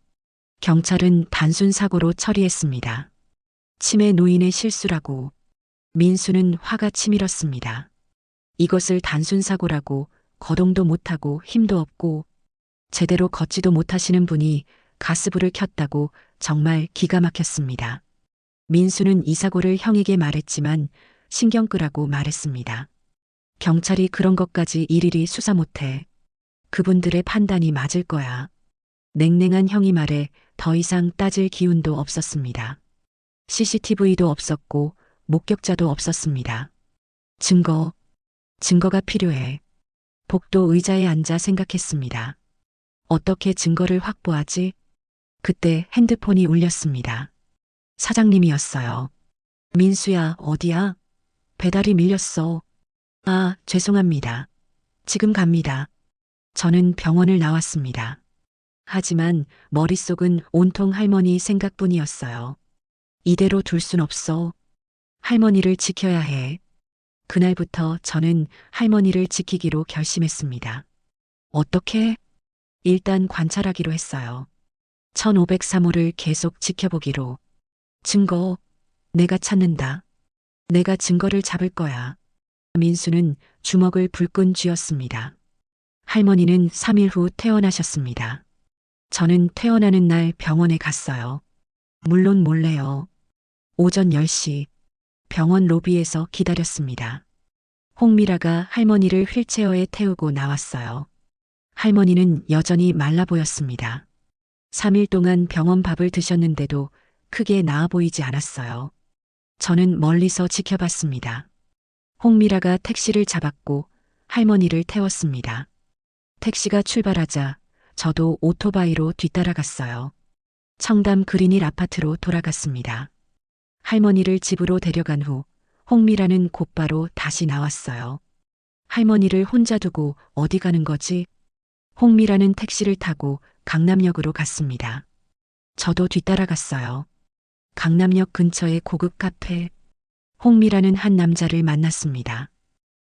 경찰은 단순 사고로 처리했습니다. 치매 노인의 실수라고. 민수는 화가 치밀었습니다. 이것을 단순 사고라고 거동도 못하고 힘도 없고 제대로 걷지도 못하시는 분이 가스불을 켰다고 정말 기가 막혔습니다. 민수는 이 사고를 형에게 말했지만 신경 끄라고 말했습니다. 경찰이 그런 것까지 일일이 수사 못해. 그분들의 판단이 맞을 거야. 냉랭한 형이 말에 더 이상 따질 기운도 없었습니다. CCTV도 없었고 목격자도 없었습니다. 증거가 필요해. 복도 의자에 앉아 생각했습니다. 어떻게 증거를 확보하지? 그때 핸드폰이 울렸습니다. 사장님이었어요. 민수야, 어디야? 배달이 밀렸어. 아, 죄송합니다. 지금 갑니다. 저는 병원을 나왔습니다. 하지만 머릿속은 온통 할머니 생각뿐이었어요. 이대로 둘 순 없어. 할머니를 지켜야 해. 그날부터 저는 할머니를 지키기로 결심했습니다. 어떻게? 일단 관찰하기로 했어요. 1503호를 계속 지켜보기로. 증거, 내가 찾는다. 내가 증거를 잡을 거야. 민수는 주먹을 불끈 쥐었습니다. 할머니는 3일 후 퇴원하셨습니다. 저는 퇴원하는 날 병원에 갔어요. 물론 몰래요. 오전 10시 병원 로비에서 기다렸습니다. 홍미라가 할머니를 휠체어에 태우고 나왔어요. 할머니는 여전히 말라 보였습니다. 3일 동안 병원 밥을 드셨는데도 크게 나아 보이지 않았어요. 저는 멀리서 지켜봤습니다. 홍미라가 택시를 잡았고 할머니를 태웠습니다. 택시가 출발하자 저도 오토바이로 뒤따라갔어요. 청담 그린힐 아파트로 돌아갔습니다. 할머니를 집으로 데려간 후 홍미라는 곧바로 다시 나왔어요. 할머니를 혼자 두고 어디 가는 거지? 홍미라는 택시를 타고 강남역으로 갔습니다. 저도 뒤따라갔어요. 강남역 근처의 고급 카페. 홍미라는 한 남자를 만났습니다.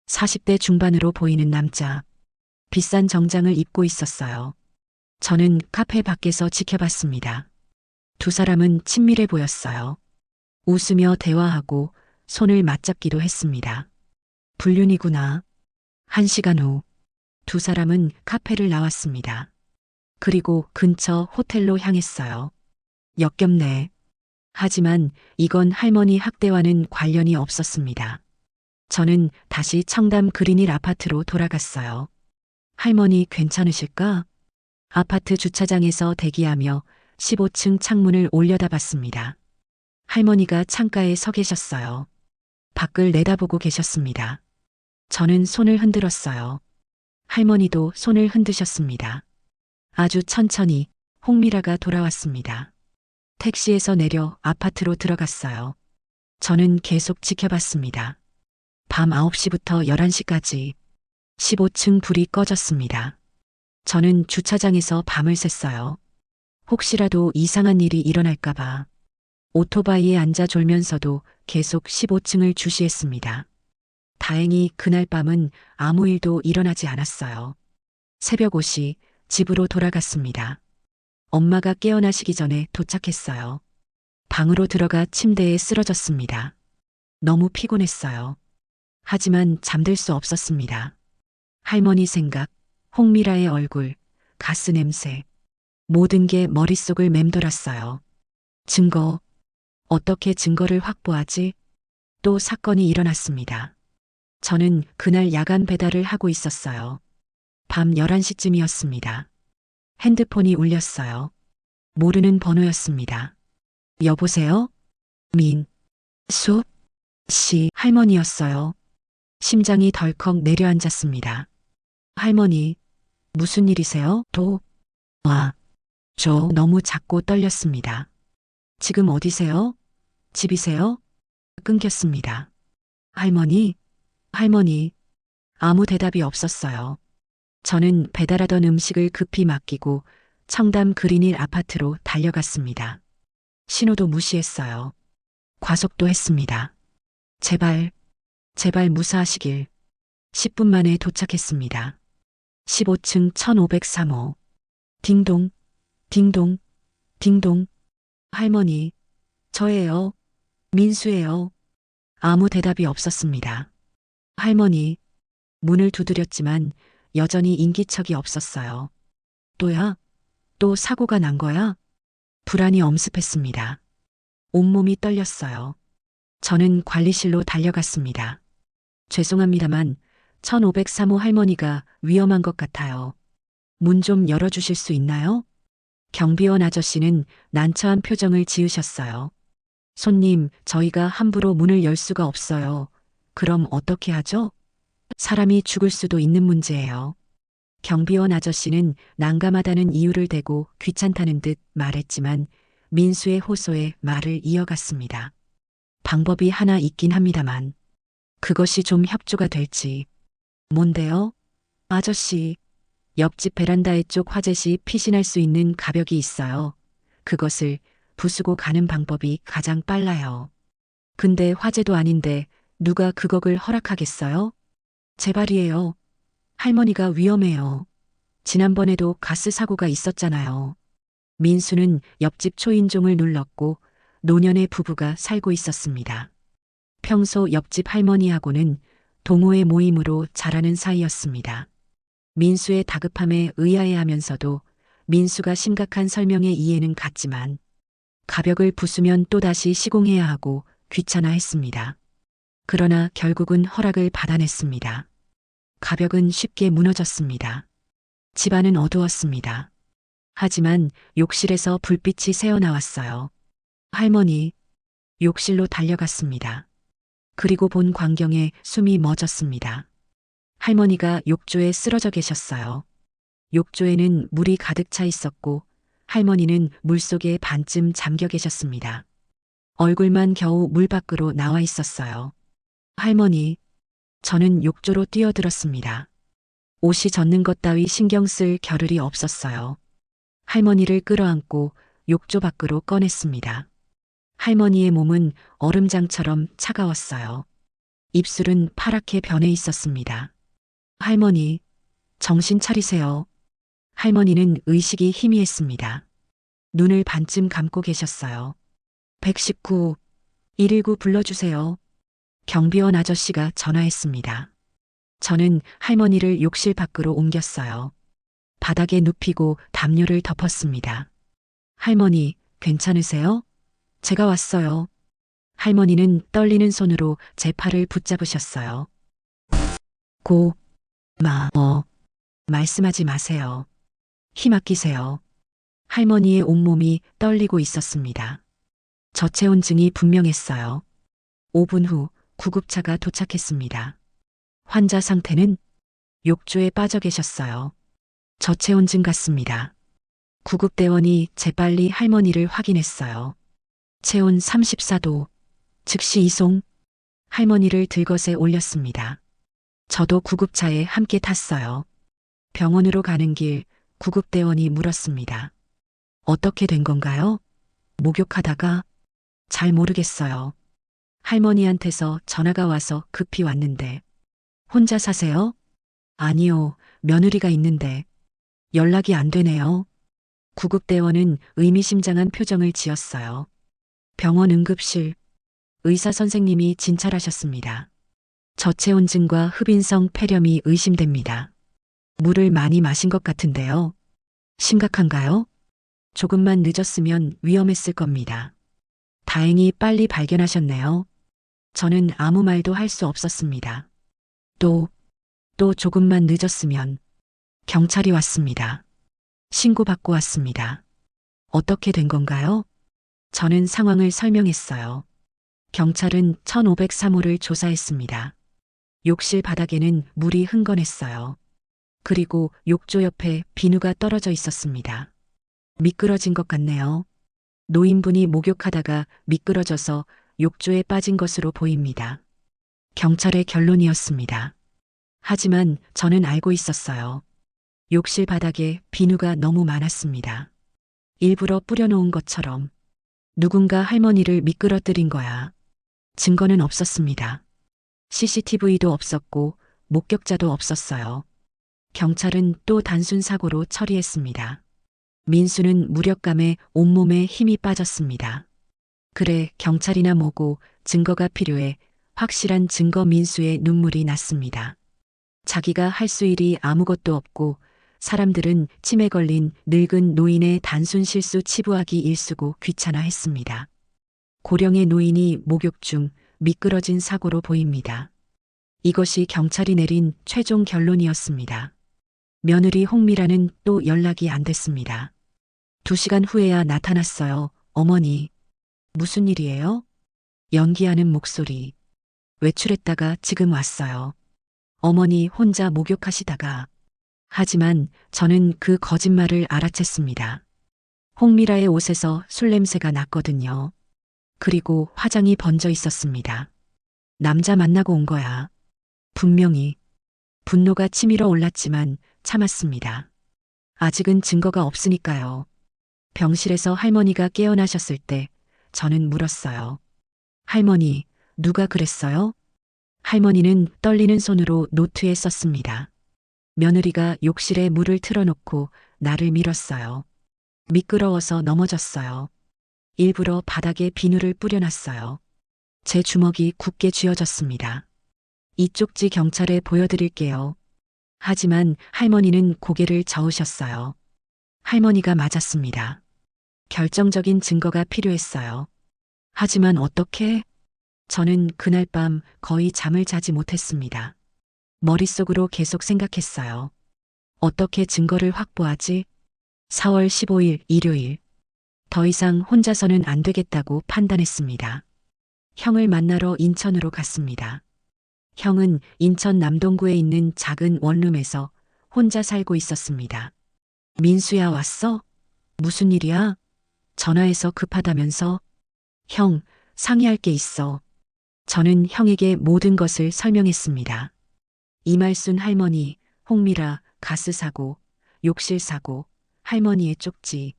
40대 중반으로 보이는 남자. 비싼 정장을 입고 있었어요. 저는 카페 밖에서 지켜봤습니다. 두 사람은 친밀해 보였어요. 웃으며 대화하고 손을 맞잡기도 했습니다. 불륜이구나. 1시간 후 두 사람은 카페를 나왔습니다. 그리고 근처 호텔로 향했어요. 역겹네. 하지만 이건 할머니 학대와는 관련이 없었습니다. 저는 다시 청담 그린힐 아파트로 돌아갔어요. 할머니 괜찮으실까? 아파트 주차장에서 대기하며 15층 창문을 올려다봤습니다. 할머니가 창가에 서 계셨어요. 밖을 내다보고 계셨습니다. 저는 손을 흔들었어요. 할머니도 손을 흔드셨습니다. 아주 천천히 홍미라가 돌아왔습니다. 택시에서 내려 아파트로 들어갔어요. 저는 계속 지켜봤습니다. 밤 9시부터 11시까지 15층 불이 꺼졌습니다. 저는 주차장에서 밤을 샜어요. 혹시라도 이상한 일이 일어날까봐. 오토바이에 앉아 졸면서도 계속 15층을 주시했습니다. 다행히 그날 밤은 아무 일도 일어나지 않았어요. 새벽 5시 집으로 돌아갔습니다. 엄마가 깨어나시기 전에 도착했어요. 방으로 들어가 침대에 쓰러졌습니다. 너무 피곤했어요. 하지만 잠들 수 없었습니다. 할머니 생각, 홍미라의 얼굴, 가스 냄새, 모든 게 머릿속을 맴돌았어요. 증거, 어떻게 증거를 확보하지? 또 사건이 일어났습니다. 저는 그날 야간 배달을 하고 있었어요. 밤 11시쯤이었습니다. 핸드폰이 울렸어요. 모르는 번호였습니다. 여보세요? 수 씨, 할머니였어요. 심장이 덜컥 내려앉았습니다. 할머니, 무슨 일이세요? 저 너무 작고 떨렸습니다. 지금 어디세요? 집이세요? 끊겼습니다. 할머니, 아무 대답이 없었어요. 저는 배달하던 음식을 급히 맡기고 청담 그린힐 아파트로 달려갔습니다. 신호도 무시했어요. 과속도 했습니다. 제발 무사하시길. 10분 만에 도착했습니다. 15층 1503호. 딩동, 딩동, 딩동. 할머니, 저예요. 민수예요. 아무 대답이 없었습니다. 할머니, 문을 두드렸지만 여전히 인기척이 없었어요. 또 사고가 난 거야? 불안이 엄습했습니다. 온몸이 떨렸어요. 저는 관리실로 달려갔습니다. 죄송합니다만 1503호 할머니가 위험한 것 같아요. 문 좀 열어주실 수 있나요? 경비원 아저씨는 난처한 표정을 지으셨어요. 손님, 저희가 함부로 문을 열 수가 없어요. 그럼 어떻게 하죠? 사람이 죽을 수도 있는 문제예요. 경비원 아저씨는 난감하다는 이유를 대고 귀찮다는 듯 말했지만 민수의 호소에 말을 이어갔습니다. 방법이 하나 있긴 합니다만 그것이 좀 협조가 될지. 뭔데요? 아저씨, 옆집 베란다의 쪽 화재시 피신할 수 있는 가벽이 있어요. 그것을 부수고 가는 방법이 가장 빨라요. 근데 화재도 아닌데 누가 그거를 허락하겠어요? 제발이에요. 할머니가 위험해요. 지난번에도 가스 사고가 있었잖아요. 민수는 옆집 초인종을 눌렀고 노년의 부부가 살고 있었습니다. 평소 옆집 할머니하고는 동호회 모임으로 잘하는 사이였습니다. 민수의 다급함에 의아해하면서도 민수가 심각한 설명에 이해는 갔지만 가벽을 부수면 또다시 시공해야 하고 귀찮아했습니다. 그러나 결국은 허락을 받아냈습니다. 가벽은 쉽게 무너졌습니다. 집안은 어두웠습니다. 하지만 욕실에서 불빛이 새어나왔어요. 할머니, 욕실로 달려갔습니다. 그리고 본 광경에 숨이 멎었습니다. 할머니가 욕조에 쓰러져 계셨어요. 욕조에는 물이 가득 차 있었고 할머니는 물속에 반쯤 잠겨 계셨습니다. 얼굴만 겨우 물 밖으로 나와 있었어요. 할머니, 저는 욕조로 뛰어들었습니다. 옷이 젖는 것 따위 신경 쓸 겨를이 없었어요. 할머니를 끌어안고 욕조 밖으로 꺼냈습니다. 할머니의 몸은 얼음장처럼 차가웠어요. 입술은 파랗게 변해 있었습니다. 할머니, 정신 차리세요. 할머니는 의식이 희미했습니다. 눈을 반쯤 감고 계셨어요. 119, 119 불러주세요. 경비원 아저씨가 전화했습니다. 저는 할머니를 욕실 밖으로 옮겼어요. 바닥에 눕히고 담요를 덮었습니다. 할머니, 괜찮으세요? 제가 왔어요. 할머니는 떨리는 손으로 제 팔을 붙잡으셨어요. 말씀하지 마세요. 힘 아끼세요. 할머니의 온몸이 떨리고 있었습니다. 저체온증이 분명했어요. 5분 후 구급차가 도착했습니다. 환자 상태는 욕조에 빠져 계셨어요. 저체온증 같습니다. 구급대원이 재빨리 할머니를 확인했어요. 체온 34도. 즉시 이송. 할머니를 들것에 올렸습니다. 저도 구급차에 함께 탔어요. 병원으로 가는 길 구급대원이 물었습니다. 어떻게 된 건가요? 목욕하다가 잘 모르겠어요. 할머니한테서 전화가 와서 급히 왔는데. 혼자 사세요? 아니요, 며느리가 있는데. 연락이 안 되네요. 구급대원은 의미심장한 표정을 지었어요. 병원 응급실. 의사 선생님이 진찰하셨습니다. 저체온증과 흡인성 폐렴이 의심됩니다. 물을 많이 마신 것 같은데요. 심각한가요? 조금만 늦었으면 위험했을 겁니다. 다행히 빨리 발견하셨네요. 저는 아무 말도 할 수 없었습니다. 또 조금만 늦었으면. 경찰이 왔습니다. 신고받고 왔습니다. 어떻게 된 건가요? 저는 상황을 설명했어요. 경찰은 1503호를 조사했습니다. 욕실 바닥에는 물이 흥건했어요. 그리고 욕조 옆에 비누가 떨어져 있었습니다. 미끄러진 것 같네요. 노인분이 목욕하다가 미끄러져서 욕조에 빠진 것으로 보입니다. 경찰의 결론이었습니다. 하지만 저는 알고 있었어요. 욕실 바닥에 비누가 너무 많았습니다. 일부러 뿌려놓은 것처럼. 누군가 할머니를 미끄러뜨린 거야. 증거는 없었습니다. CCTV도 없었고 목격자도 없었어요. 경찰은 또 단순 사고로 처리했습니다. 민수는 무력감에 온몸에 힘이 빠졌습니다. 그래, 경찰이나 뭐고 증거가 필요해. 확실한 증거. 민수의 눈물이 났습니다. 자기가 할 수 일이 아무것도 없고 사람들은 치매 걸린 늙은 노인의 단순 실수 치부하기 일쑤고 귀찮아했습니다. 고령의 노인이 목욕 중 미끄러진 사고로 보입니다. 이것이 경찰이 내린 최종 결론이었습니다. 며느리 홍미라는 또 연락이 안 됐습니다. 2시간 후에야 나타났어요. 어머니. 무슨 일이에요? 연기하는 목소리. 외출했다가 지금 왔어요. 어머니 혼자 목욕하시다가. 하지만 저는 그 거짓말을 알아챘습니다. 홍미라의 옷에서 술 냄새가 났거든요. 그리고 화장이 번져 있었습니다. 남자 만나고 온 거야. 분명히. 분노가 치밀어 올랐지만 참았습니다. 아직은 증거가 없으니까요. 병실에서 할머니가 깨어나셨을 때 저는 물었어요. 할머니, 누가 그랬어요? 할머니는 떨리는 손으로 노트에 썼습니다. 며느리가 욕실에 물을 틀어놓고 나를 밀었어요. 미끄러워서 넘어졌어요. 일부러 바닥에 비누를 뿌려놨어요. 제 주먹이 굳게 쥐어졌습니다. 이 쪽지 경찰에 보여드릴게요. 하지만 할머니는 고개를 저으셨어요. 할머니가 맞았습니다. 결정적인 증거가 필요했어요. 하지만 어떻게? 저는 그날 밤 거의 잠을 자지 못했습니다. 머릿속으로 계속 생각했어요. 어떻게 증거를 확보하지? 4월 15일 일요일. 더 이상 혼자서는 안 되겠다고 판단했습니다. 형을 만나러 인천으로 갔습니다. 형은 인천 남동구에 있는 작은 원룸에서 혼자 살고 있었습니다. 민수야 왔어? 무슨 일이야? 전화해서 급하다면서? 형, 상의할 게 있어. 저는 형에게 모든 것을 설명했습니다. 이말순 할머니, 홍미라, 가스 사고, 욕실 사고, 할머니의 쪽지.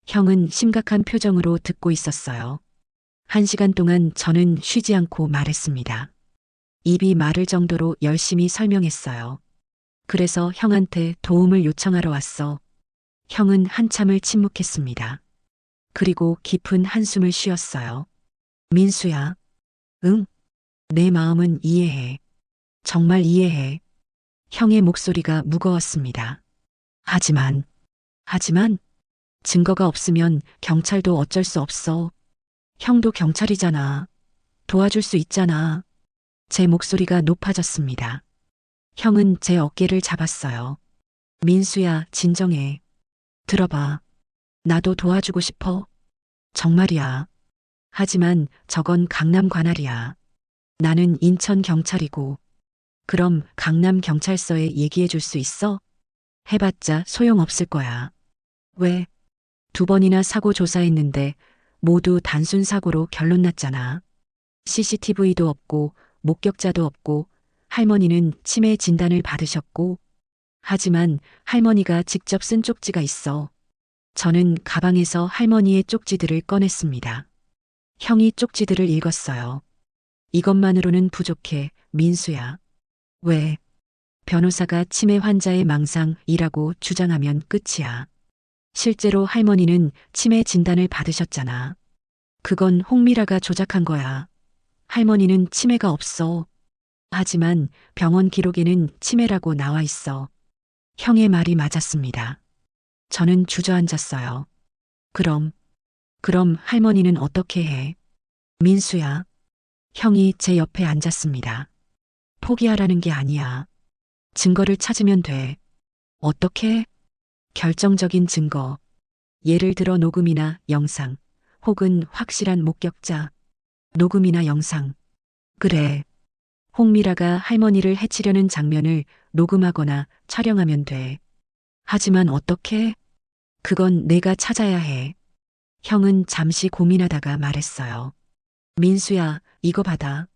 형은 심각한 표정으로 듣고 있었어요. 1시간 동안 저는 쉬지 않고 말했습니다. 입이 마를 정도로 열심히 설명했어요. 그래서 형한테 도움을 요청하러 왔어. 형은 한참을 침묵했습니다. 그리고 깊은 한숨을 쉬었어요. 민수야. 응? 내 마음은 이해해. 정말 이해해. 형의 목소리가 무거웠습니다. 하지만, 증거가 없으면 경찰도 어쩔 수 없어. 형도 경찰이잖아. 도와줄 수 있잖아. 제 목소리가 높아졌습니다. 형은 제 어깨를 잡았어요. 민수야, 진정해. 들어봐. 나도 도와주고 싶어. 정말이야. 하지만 저건 강남 관할이야. 나는 인천 경찰이고. 그럼 강남 경찰서에 얘기해 줄 수 있어? 해봤자 소용없을 거야. 왜? 2번이나 사고 조사했는데 모두 단순 사고로 결론 났잖아. CCTV도 없고 목격자도 없고 할머니는 치매 진단을 받으셨고. 하지만 할머니가 직접 쓴 쪽지가 있어. 저는 가방에서 할머니의 쪽지들을 꺼냈습니다. 형이 쪽지들을 읽었어요. 이것만으로는 부족해, 민수야. 왜? 변호사가 치매 환자의 망상이라고 주장하면 끝이야. 실제로 할머니는 치매 진단을 받으셨잖아. 그건 홍미라가 조작한 거야. 할머니는 치매가 없어. 하지만 병원 기록에는 치매라고 나와 있어. 형의 말이 맞았습니다. 저는 주저앉았어요. 그럼 할머니는 어떻게 해? 민수야. 형이 제 옆에 앉았습니다. 포기하라는 게 아니야. 증거를 찾으면 돼. 어떻게? 결정적인 증거. 예를 들어 녹음이나 영상, 혹은 확실한 목격자. 녹음이나 영상. 그래. 홍미라가 할머니를 해치려는 장면을 녹음하거나 촬영하면 돼. 하지만 어떻게? 그건 내가 찾아야 해. 형은 잠시 고민하다가 말했어요. 민수야, 이거 받아.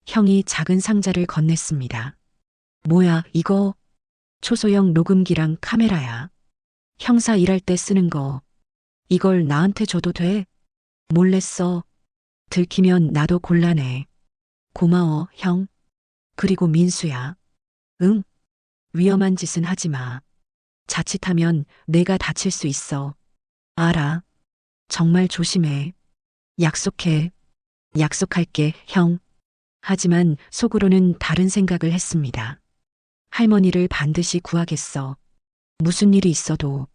형이 작은 상자를 건넸습니다. 뭐야, 이거? 초소형 녹음기랑 카메라야. 형사 일할 때 쓰는 거. 이걸 나한테 줘도 돼? 몰래 써. 들키면 나도 곤란해. 고마워, 형. 그리고 민수야. 응? 위험한 짓은 하지 마. 자칫하면 내가 다칠 수 있어. 알아. 정말 조심해. 약속해. 약속할게, 형. 하지만 속으로는 다른 생각을 했습니다. 할머니를 반드시 구하겠어. 무슨 일이 있어도.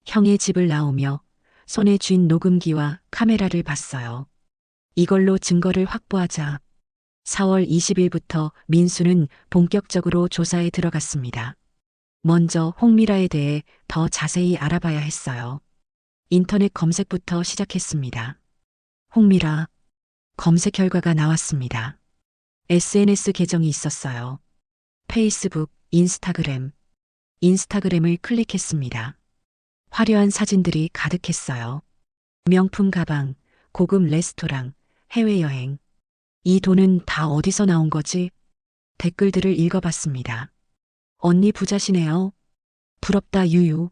형의 집을 나오며 손에 쥔 녹음기와 카메라를 봤어요. 이걸로 증거를 확보하자. 4월 20일부터 민수는 본격적으로 조사에 들어갔습니다. 먼저 홍미라에 대해 더 자세히 알아봐야 했어요. 인터넷 검색부터 시작했습니다. 홍미라. 검색 결과가 나왔습니다. SNS 계정이 있었어요. 페이스북, 인스타그램. 인스타그램을 클릭했습니다. 화려한 사진들이 가득했어요. 명품 가방, 고급 레스토랑, 해외여행. 이 돈은 다 어디서 나온 거지? 댓글들을 읽어봤습니다. 언니 부자시네요. 부럽다 유유.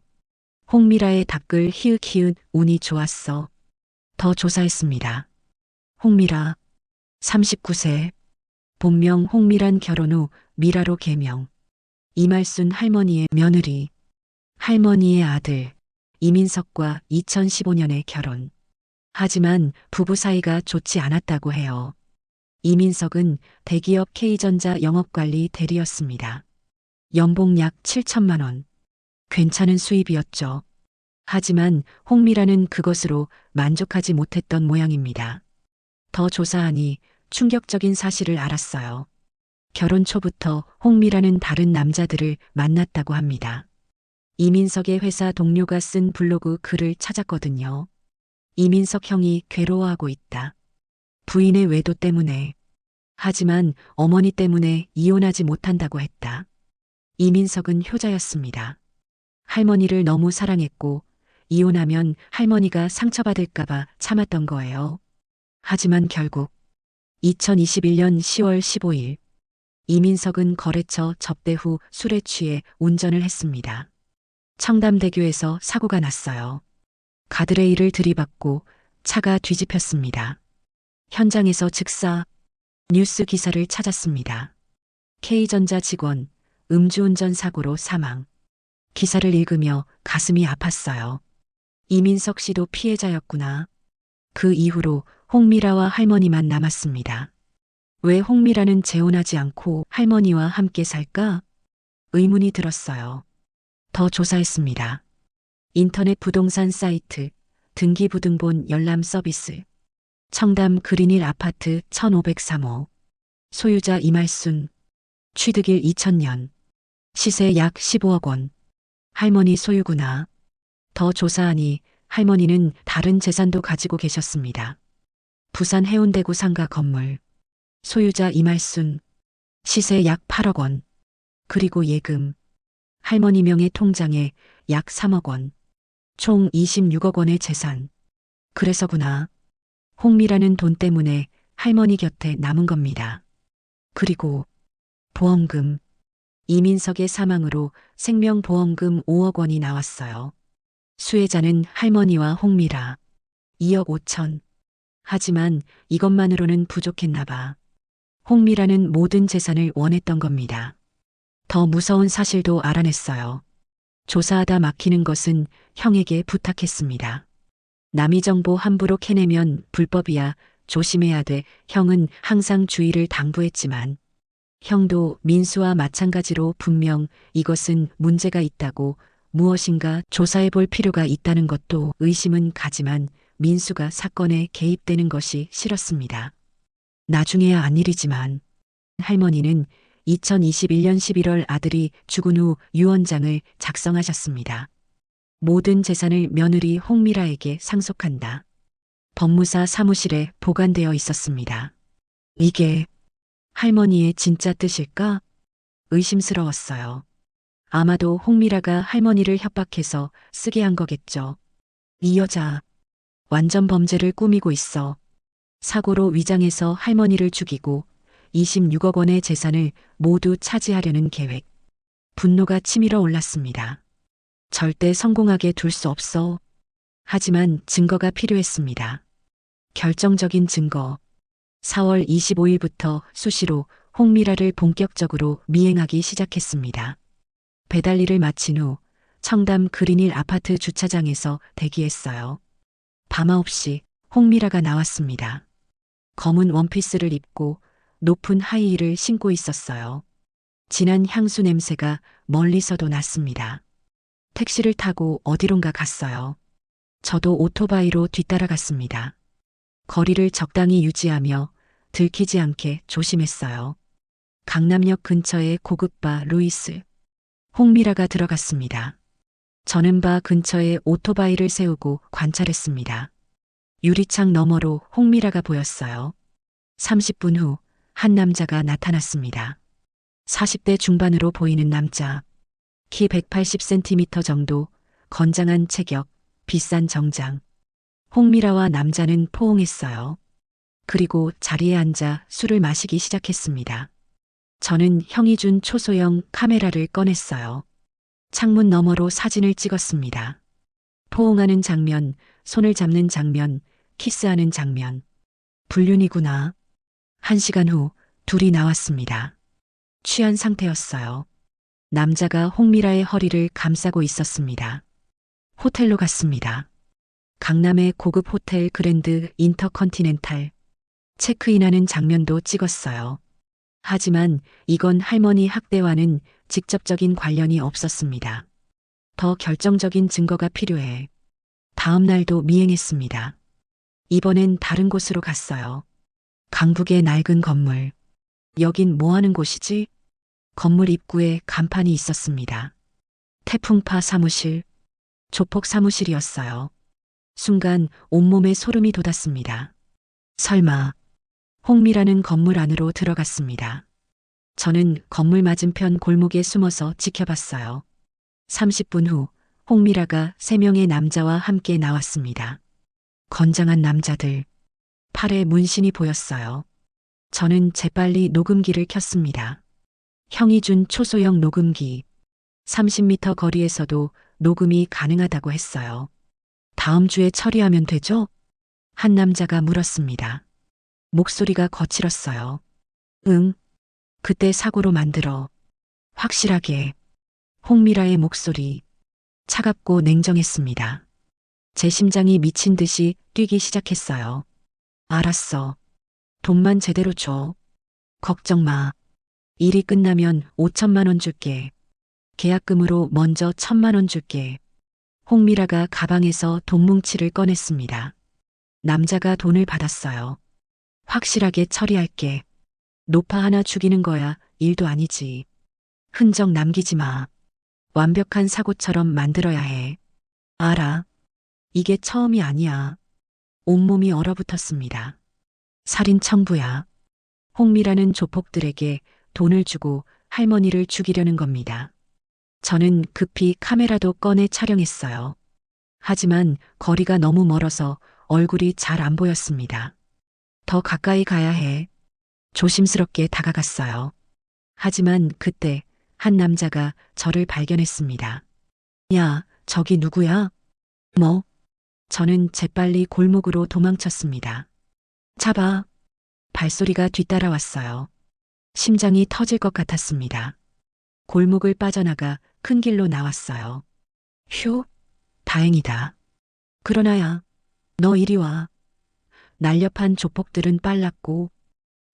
홍미라의 답글 히읗히읗 운이 좋았어. 더 조사했습니다. 홍미라. 39세. 본명 홍미란 결혼 후 미라로 개명. 이말순 할머니의 며느리. 할머니의 아들. 이민석과 2015년에 결혼. 하지만 부부 사이가 좋지 않았다고 해요. 이민석은 대기업 K전자 영업관리 대리였습니다. 연봉 약 7천만 원. 괜찮은 수입이었죠. 하지만 홍미라는 그것으로 만족하지 못했던 모양입니다. 더 조사하니 충격적인 사실을 알았어요. 결혼 초부터 홍미라는 다른 남자들을 만났다고 합니다. 이민석의 회사 동료가 쓴 블로그 글을 찾았거든요. 이민석 형이 괴로워하고 있다. 부인의 외도 때문에. 하지만 어머니 때문에 이혼하지 못한다고 했다. 이민석은 효자였습니다. 할머니를 너무 사랑했고 이혼하면 할머니가 상처받을까봐 참았던 거예요. 하지만 결국 2021년 10월 15일 이민석은 거래처 접대 후 술에 취해 운전을 했습니다. 청담대교에서 사고가 났어요. 가드레일을 들이받고 차가 뒤집혔습니다. 현장에서 즉사 뉴스 기사를 찾았습니다. K전자 직원 음주운전 사고로 사망. 기사를 읽으며 가슴이 아팠어요. 이민석 씨도 피해자였구나. 그 이후로 홍미라와 할머니만 남았습니다. 왜 홍미라는 재혼하지 않고 할머니와 함께 살까? 의문이 들었어요. 더 조사했습니다. 인터넷 부동산 사이트, 등기부등본 열람 서비스. 청담 그린힐 아파트 1503호. 소유자 이말순. 취득일 2000년. 시세 약 15억 원. 할머니 소유구나. 더 조사하니 할머니는 다른 재산도 가지고 계셨습니다. 부산 해운대구 상가 건물. 소유자 이말순. 시세 약 8억 원. 그리고 예금. 할머니 명의 통장에 약 3억 원. 총 26억 원의 재산. 그래서구나. 홍미라는 돈 때문에 할머니 곁에 남은 겁니다. 그리고 보험금. 이민석의 사망으로 생명보험금 5억 원이 나왔어요. 수혜자는 할머니와 홍미라. 2억 5천. 하지만 이것만으로는 부족했나 봐. 홍미라는 모든 재산을 원했던 겁니다. 더 무서운 사실도 알아냈어요. 조사하다 막히는 것은 형에게 부탁했습니다. 남의 정보 함부로 캐내면 불법이야. 조심해야 돼. 형은 항상 주의를 당부했지만 형도 민수와 마찬가지로 분명 이것은 문제가 있다고 무엇인가 조사해 볼 필요가 있다는 것도 의심은 가지만 민수가 사건에 개입되는 것이 싫었습니다. 나중에야 안 일이지만 할머니는 2021년 11월 아들이 죽은 후 유언장을 작성하셨습니다. 모든 재산을 며느리 홍미라에게 상속한다. 법무사 사무실에 보관되어 있었습니다. 이게 할머니의 진짜 뜻일까? 의심스러웠어요. 아마도 홍미라가 할머니를 협박해서 쓰게 한 거겠죠. 이 여자 완전 범죄를 꾸미고 있어. 사고로 위장해서 할머니를 죽이고 26억 원의 재산을 모두 차지하려는 계획. 분노가 치밀어 올랐습니다. 절대 성공하게 둘 수 없어. 하지만 증거가 필요했습니다. 결정적인 증거. 4월 25일부터 수시로 홍미라를 본격적으로 미행하기 시작했습니다. 배달 일을 마친 후 청담 그린힐 아파트 주차장에서 대기했어요. 밤 9시 홍미라가 나왔습니다. 검은 원피스를 입고 높은 하이힐을 신고 있었어요. 진한 향수 냄새가 멀리서도 났습니다. 택시를 타고 어디론가 갔어요. 저도 오토바이로 뒤따라갔습니다. 거리를 적당히 유지하며 들키지 않게 조심했어요. 강남역 근처의 고급 바 루이스. 홍미라가 들어갔습니다. 저는 바 근처에 오토바이를 세우고 관찰했습니다. 유리창 너머로 홍미라가 보였어요. 30분 후 한 남자가 나타났습니다. 40대 중반으로 보이는 남자. 키 180cm 정도, 건장한 체격, 비싼 정장. 홍미라와 남자는 포옹했어요. 그리고 자리에 앉아 술을 마시기 시작했습니다. 저는 형이 준 초소형 카메라를 꺼냈어요. 창문 너머로 사진을 찍었습니다. 포옹하는 장면, 손을 잡는 장면, 키스하는 장면. 불륜이구나. 1시간 후 둘이 나왔습니다. 취한 상태였어요. 남자가 홍미라의 허리를 감싸고 있었습니다. 호텔로 갔습니다. 강남의 고급 호텔 그랜드 인터컨티넨탈. 체크인하는 장면도 찍었어요. 하지만 이건 할머니 학대와는 직접적인 관련이 없었습니다. 더 결정적인 증거가 필요해. 다음 날도 미행했습니다. 이번엔 다른 곳으로 갔어요. 강북의 낡은 건물. 여긴 뭐 하는 곳이지? 건물 입구에 간판이 있었습니다. 태풍파 사무실. 조폭 사무실이었어요. 순간 온몸에 소름이 돋았습니다. 설마 홍미라는 건물 안으로 들어갔습니다. 저는 건물 맞은편 골목에 숨어서 지켜봤어요. 30분 후 홍미라가 3명의 남자와 함께 나왔습니다. 건장한 남자들. 팔에 문신이 보였어요. 저는 재빨리 녹음기를 켰습니다. 형이 준 초소형 녹음기. 30m 거리에서도 녹음이 가능하다고 했어요. 다음 주에 처리하면 되죠? 한 남자가 물었습니다. 목소리가 거칠었어요. 응. 그때 사고로 만들어. 확실하게. 홍미라의 목소리. 차갑고 냉정했습니다. 제 심장이 미친 듯이 뛰기 시작했어요. 알았어. 돈만 제대로 줘. 걱정 마. 일이 끝나면 5천만 원 줄게. 계약금으로 먼저 1,000만 원 줄게. 홍미라가 가방에서 돈 뭉치를 꺼냈습니다. 남자가 돈을 받았어요. 확실하게 처리할게. 노파 하나 죽이는 거야 일도 아니지. 흔적 남기지 마. 완벽한 사고처럼 만들어야 해. 알아. 이게 처음이 아니야. 온몸이 얼어붙었습니다. 살인 청부야. 홍미라는 조폭들에게 돈을 주고 할머니를 죽이려는 겁니다. 저는 급히 카메라도 꺼내 촬영했어요. 하지만 거리가 너무 멀어서 얼굴이 잘 안 보였습니다. 더 가까이 가야 해. 조심스럽게 다가갔어요. 하지만 그때 한 남자가 저를 발견했습니다. 야, 저기 누구야? 뭐? 저는 재빨리 골목으로 도망쳤습니다. 잡아. 발소리가 뒤따라왔어요. 심장이 터질 것 같았습니다. 골목을 빠져나가 큰 길로 나왔어요. 휴, 다행이다. 그러나야, 너 이리 와. 날렵한 조폭들은 빨랐고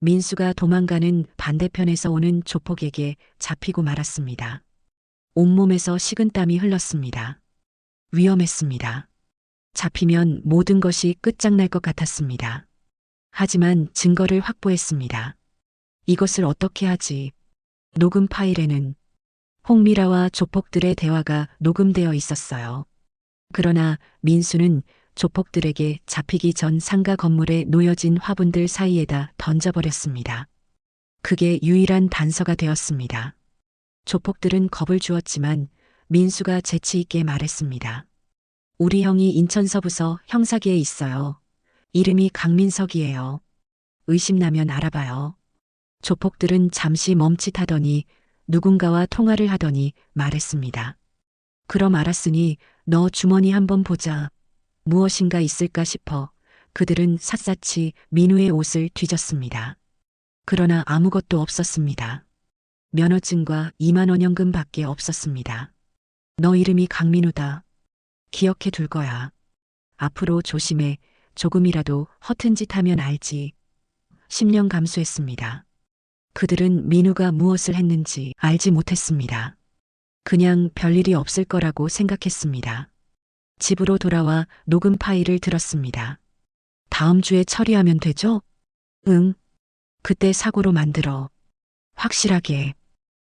민수가 도망가는 반대편에서 오는 조폭에게 잡히고 말았습니다. 온몸에서 식은땀이 흘렀습니다. 위험했습니다. 잡히면 모든 것이 끝장날 것 같았습니다. 하지만 증거를 확보했습니다. 이것을 어떻게 하지? 녹음 파일에는 홍미라와 조폭들의 대화가 녹음되어 있었어요. 그러나 민수는 조폭들에게 잡히기 전 상가 건물에 놓여진 화분들 사이에다 던져버렸습니다. 그게 유일한 단서가 되었습니다. 조폭들은 겁을 주었지만 민수가 재치 있게 말했습니다. 우리 형이 인천 서부서 형사기에 있어요. 이름이 강민석이에요. 의심나면 알아봐요. 조폭들은 잠시 멈칫하더니 누군가와 통화를 하더니 말했습니다. 그럼 알았으니 너 주머니 한번 보자. 무엇인가 있을까 싶어 그들은 샅샅이 민우의 옷을 뒤졌습니다. 그러나 아무것도 없었습니다. 면허증과 2만 원 현금밖에 없었습니다. 너 이름이 강민우다. 기억해 둘 거야. 앞으로 조심해. 조금이라도 허튼 짓 하면 알지. 10년 감수했습니다. 그들은 민우가 무엇을 했는지 알지 못했습니다. 그냥 별일이 없을 거라고 생각했습니다. 집으로 돌아와 녹음 파일을 들었습니다. 다음 주에 처리하면 되죠? 응. 그때 사고로 만들어. 확실하게.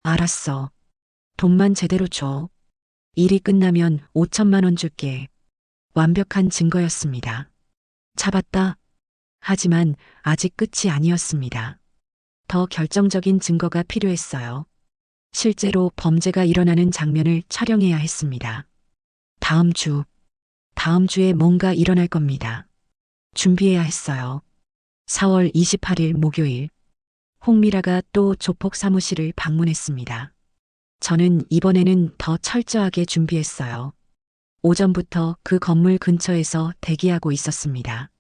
알았어. 돈만 제대로 줘. 일이 끝나면 5천만 원 줄게. 완벽한 증거였습니다. 잡았다. 하지만 아직 끝이 아니었습니다. 더 결정적인 증거가 필요했어요. 실제로 범죄가 일어나는 장면을 촬영해야 했습니다. 다음 주에 뭔가 일어날 겁니다. 준비해야 했어요. 4월 28일 목요일, 홍미라가 또 조폭 사무실을 방문했습니다. 저는 이번에는 더 철저하게 준비했어요. 오전부터 그 건물 근처에서 대기하고 있었습니다.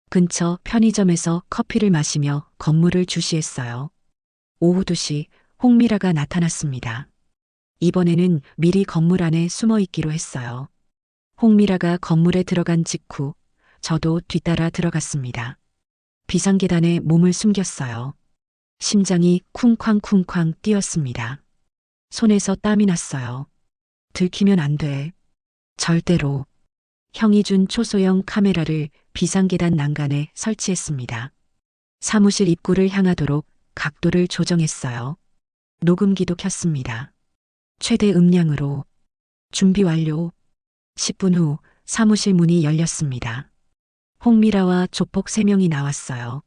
근처 편의점에서 커피를 마시며 건물을 주시했어요. 오후 2시 홍미라가 나타났습니다. 이번에는 미리 건물 안에 숨어 있기로 했어요. 홍미라가 건물에 들어간 직후 저도 뒤따라 들어갔습니다. 비상계단에 몸을 숨겼어요. 심장이 쿵쾅쿵쾅 뛰었습니다. 손에서 땀이 났어요. 들키면 안 돼. 절대로. 형이 준 초소형 카메라를 비상계단 난간에 설치했습니다. 사무실 입구를 향하도록 각도를 조정했어요. 녹음기도 켰습니다. 최대 음량으로. 준비 완료. 10분 후 사무실 문이 열렸습니다. 홍미라와 조폭 3명이 나왔어요.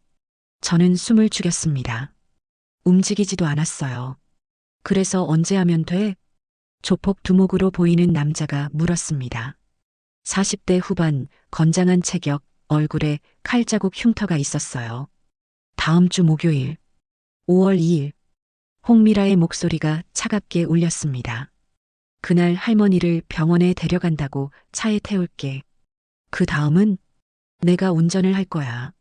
저는 숨을 죽였습니다. 움직이지도 않았어요. 그래서 언제 하면 돼? 조폭 두목으로 보이는 남자가 물었습니다. 40대 후반, 건장한 체격, 얼굴에 칼자국 흉터가 있었어요. 다음 주 목요일, 5월 2일, 홍미라의 목소리가 차갑게 울렸습니다. 그날 할머니를 병원에 데려간다고 차에 태울게. 그 다음은 내가 운전을 할 거야.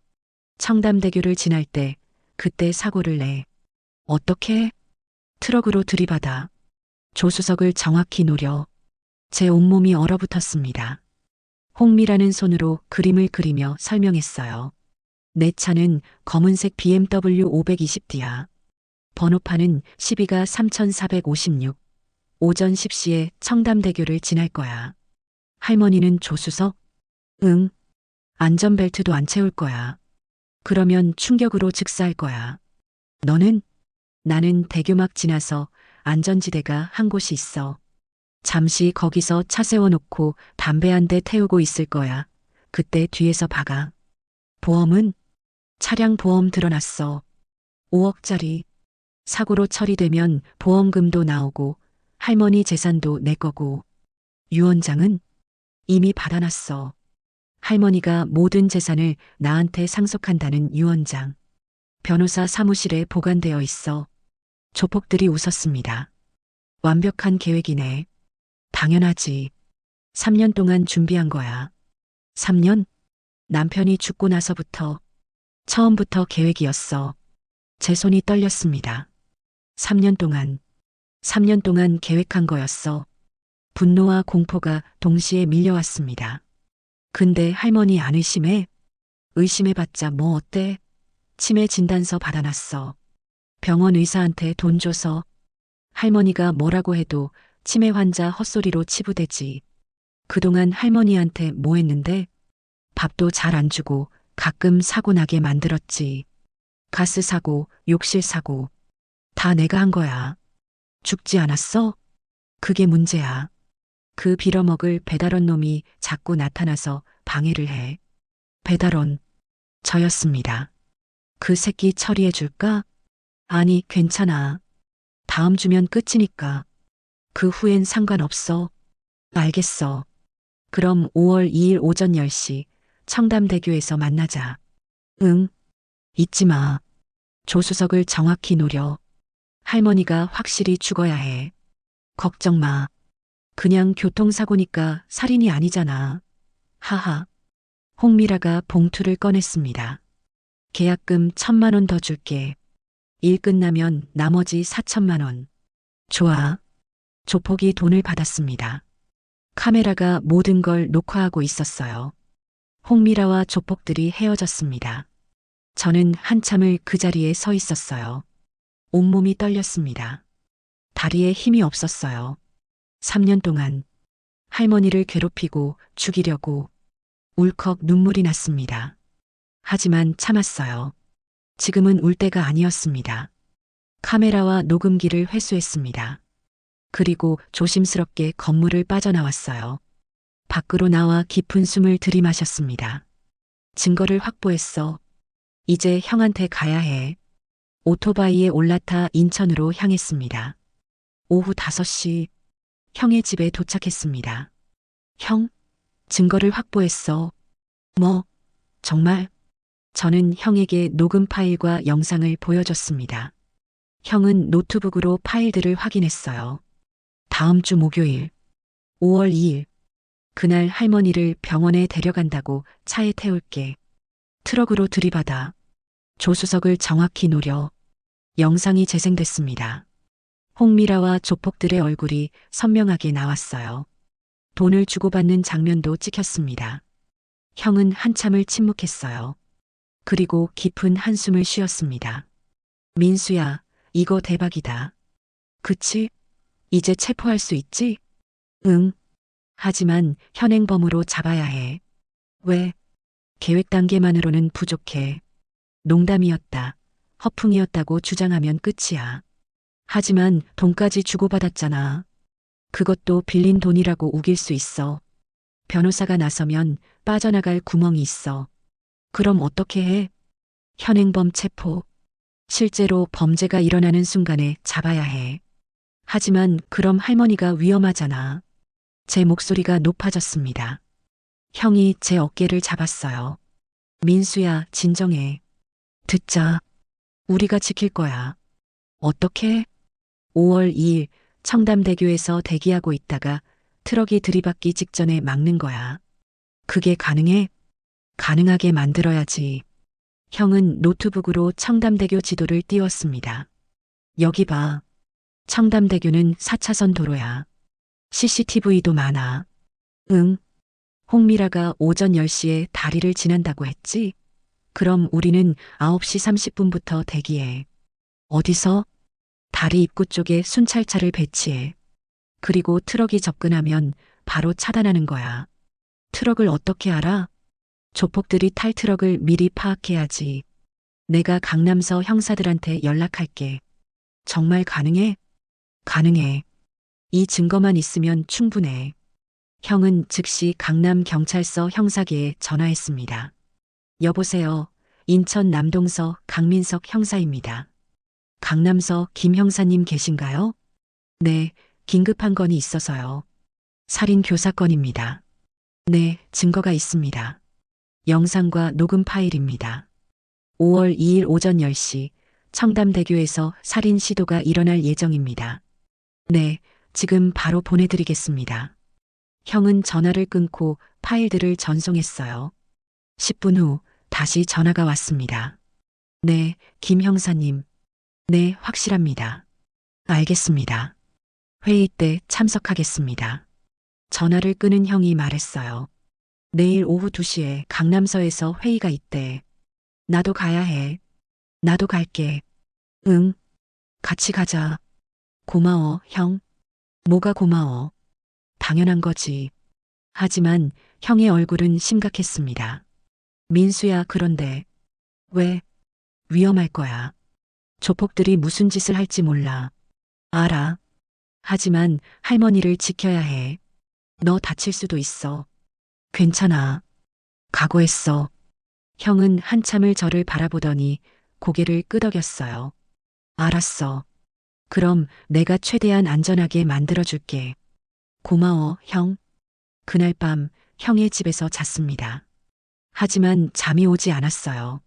청담대교를 지날 때 그때 사고를 내. 어떻게? 트럭으로 들이받아. 조수석을 정확히 노려. 제 온몸이 얼어붙었습니다. 홍미라는 손으로 그림을 그리며 설명했어요. 내 차는 검은색 BMW 520D야. 번호판은 12가 3456. 오전 10시에 청담대교를 지날 거야. 할머니는 조수석? 응. 안전벨트도 안 채울 거야. 그러면 충격으로 즉사할 거야. 너는? 나는 대교막 지나서 안전지대가 한 곳이 있어. 잠시 거기서 차 세워놓고 담배 한 대 태우고 있을 거야. 그때 뒤에서 박아. 보험은? 차량 보험 들어놨어. 5억짜리. 사고로 처리되면 보험금도 나오고 할머니 재산도 내 거고. 유언장은? 이미 받아놨어. 할머니가 모든 재산을 나한테 상속한다는 유언장. 변호사 사무실에 보관되어 있어. 조폭들이 웃었습니다. 완벽한 계획이네. 당연하지. 3년 동안 준비한 거야. 3년? 남편이 죽고 나서부터. 처음부터 계획이었어. 제 손이 떨렸습니다. 3년 동안 계획한 거였어. 분노와 공포가 동시에 밀려왔습니다. 근데 할머니 안 의심해? 의심해봤자 뭐 어때? 치매 진단서 받아놨어. 병원 의사한테 돈 줘서. 할머니가 뭐라고 해도 치매 환자 헛소리로 치부되지. 그동안 할머니한테 뭐 했는데? 밥도 잘 안 주고 가끔 사고 나게 만들었지. 가스 사고, 욕실 사고. 다 내가 한 거야. 죽지 않았어? 그게 문제야. 그 빌어먹을 배달원 놈이 자꾸 나타나서 방해를 해. 배달원. 저였습니다. 그 새끼 처리해 줄까? 아니, 괜찮아. 다음 주면 끝이니까. 그 후엔 상관없어. 알겠어. 그럼 5월 2일 오전 10시 청담대교에서 만나자. 응. 잊지 마. 조수석을 정확히 노려. 할머니가 확실히 죽어야 해. 걱정 마. 그냥 교통사고니까 살인이 아니잖아. 하하. 홍미라가 봉투를 꺼냈습니다. 계약금 1,000만 원 더 줄게. 일 끝나면 나머지 4천만 원. 좋아. 조폭이 돈을 받았습니다. 카메라가 모든 걸 녹화하고 있었어요. 홍미라와 조폭들이 헤어졌습니다. 저는 한참을 그 자리에 서 있었어요. 온몸이 떨렸습니다. 다리에 힘이 없었어요. 3년 동안 할머니를 괴롭히고 죽이려고 울컥 눈물이 났습니다. 하지만 참았어요. 지금은 울 때가 아니었습니다. 카메라와 녹음기를 회수했습니다. 그리고 조심스럽게 건물을 빠져나왔어요. 밖으로 나와 깊은 숨을 들이마셨습니다. 증거를 확보했어. 이제 형한테 가야 해. 오토바이에 올라타 인천으로 향했습니다. 오후 5시 형의 집에 도착했습니다. 형, 증거를 확보했어. 뭐, 정말? 저는 형에게 녹음 파일과 영상을 보여줬습니다. 형은 노트북으로 파일들을 확인했어요. 다음 주 목요일, 5월 2일. 그날 할머니를 병원에 데려간다고 차에 태울게. 트럭으로 들이받아 조수석을 정확히 노려 영상이 재생됐습니다. 홍미라와 조폭들의 얼굴이 선명하게 나왔어요. 돈을 주고받는 장면도 찍혔습니다. 형은 한참을 침묵했어요. 그리고 깊은 한숨을 쉬었습니다. 민수야, 이거 대박이다. 그치? 이제 체포할 수 있지? 응. 하지만 현행범으로 잡아야 해. 왜? 계획 단계만으로는 부족해. 농담이었다. 허풍이었다고 주장하면 끝이야. 하지만 돈까지 주고받았잖아. 그것도 빌린 돈이라고 우길 수 있어. 변호사가 나서면 빠져나갈 구멍이 있어. 그럼 어떻게 해? 현행범 체포. 실제로 범죄가 일어나는 순간에 잡아야 해. 하지만 그럼 할머니가 위험하잖아. 제 목소리가 높아졌습니다. 형이 제 어깨를 잡았어요. 민수야, 진정해. 듣자. 우리가 지킬 거야. 어떻게? 5월 2일 청담대교에서 대기하고 있다가 트럭이 들이받기 직전에 막는 거야. 그게 가능해? 가능하게 만들어야지. 형은 노트북으로 청담대교 지도를 띄웠습니다. 여기 봐. 청담대교는 4차선 도로야. CCTV도 많아. 응. 홍미라가 오전 10시에 다리를 지난다고 했지? 그럼 우리는 9시 30분부터 대기해. 어디서? 다리 입구 쪽에 순찰차를 배치해. 그리고 트럭이 접근하면 바로 차단하는 거야. 트럭을 어떻게 알아? 조폭들이 탈 트럭을 미리 파악해야지. 내가 강남서 형사들한테 연락할게. 정말 가능해? 가능해. 이 증거만 있으면 충분해. 형은 즉시 강남경찰서 형사계에 전화했습니다. 여보세요. 인천 남동서 강민석 형사입니다. 강남서 김 형사님 계신가요? 네, 긴급한 건이 있어서요. 살인 교사건입니다. 네, 증거가 있습니다. 영상과 녹음 파일입니다. 5월 2일 오전 10시 청담대교에서 살인 시도가 일어날 예정입니다. 네, 지금 바로 보내드리겠습니다. 형은 전화를 끊고 파일들을 전송했어요. 10분 후 다시 전화가 왔습니다. 네, 김 형사님. 네, 확실합니다. 알겠습니다. 회의 때 참석하겠습니다. 전화를 끊은 형이 말했어요. 내일 오후 2시에 강남서에서 회의가 있대. 나도 가야 해. 나도 갈게. 응. 같이 가자. 고마워, 형. 뭐가 고마워. 당연한 거지. 하지만 형의 얼굴은 심각했습니다. 민수야, 그런데. 왜? 위험할 거야. 조폭들이 무슨 짓을 할지 몰라. 알아. 하지만 할머니를 지켜야 해. 너 다칠 수도 있어. 괜찮아. 각오했어. 형은 한참을 저를 바라보더니 고개를 끄덕였어요. 알았어. 그럼 내가 최대한 안전하게 만들어줄게. 고마워, 형. 그날 밤 형의 집에서 잤습니다. 하지만 잠이 오지 않았어요.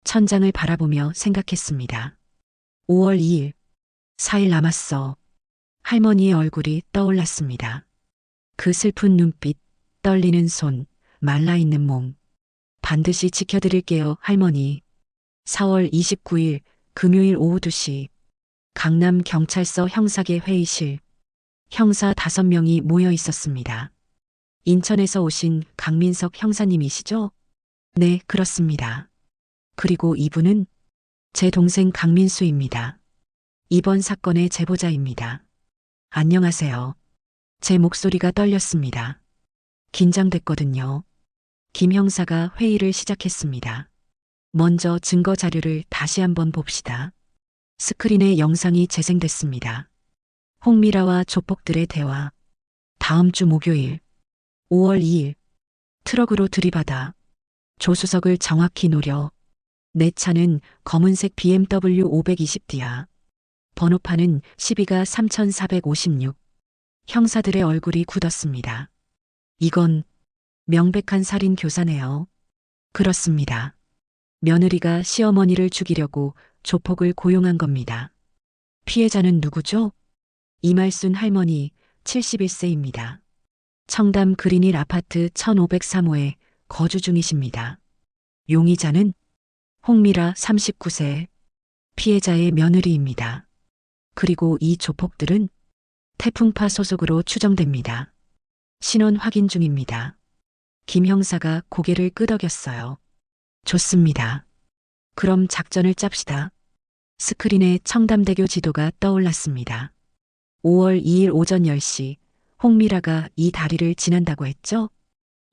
천장을 바라보며 생각했습니다. 5월 2일, 4일 남았어. 할머니의 얼굴이 떠올랐습니다. 그 슬픈 눈빛, 떨리는 손, 말라있는 몸. 반드시 지켜드릴게요, 할머니. 4월 29일 금요일 오후 2시 강남경찰서 형사계 회의실. 형사 5명이 모여 있었습니다. 인천에서 오신 강민석 형사님이시죠? 네, 그렇습니다. 그리고 이분은 제 동생 강민수입니다. 이번 사건의 제보자입니다. 안녕하세요. 제 목소리가 떨렸습니다. 긴장됐거든요. 김 형사가 회의를 시작했습니다. 먼저 증거 자료를 다시 한번 봅시다. 스크린에 영상이 재생됐습니다. 홍미라와 조폭들의 대화. 다음 주 목요일 5월 2일 트럭으로 들이받아 조수석을 정확히 노려. 내 차는 검은색 BMW 520D야. 번호판은 12가 3456. 형사들의 얼굴이 굳었습니다. 이건 명백한 살인 교사네요. 그렇습니다. 며느리가 시어머니를 죽이려고 조폭을 고용한 겁니다. 피해자는 누구죠? 이말순 할머니 71세입니다. 청담 그린힐 아파트 1503호에 거주 중이십니다. 용의자는 홍미라 39세, 피해자의 며느리입니다. 그리고 이 조폭들은 태풍파 소속으로 추정됩니다. 신원 확인 중입니다. 김 형사가 고개를 끄덕였어요. 좋습니다. 그럼 작전을 짭시다. 스크린에 청담대교 지도가 떠올랐습니다. 5월 2일 오전 10시 홍미라가 이 다리를 지난다고 했죠?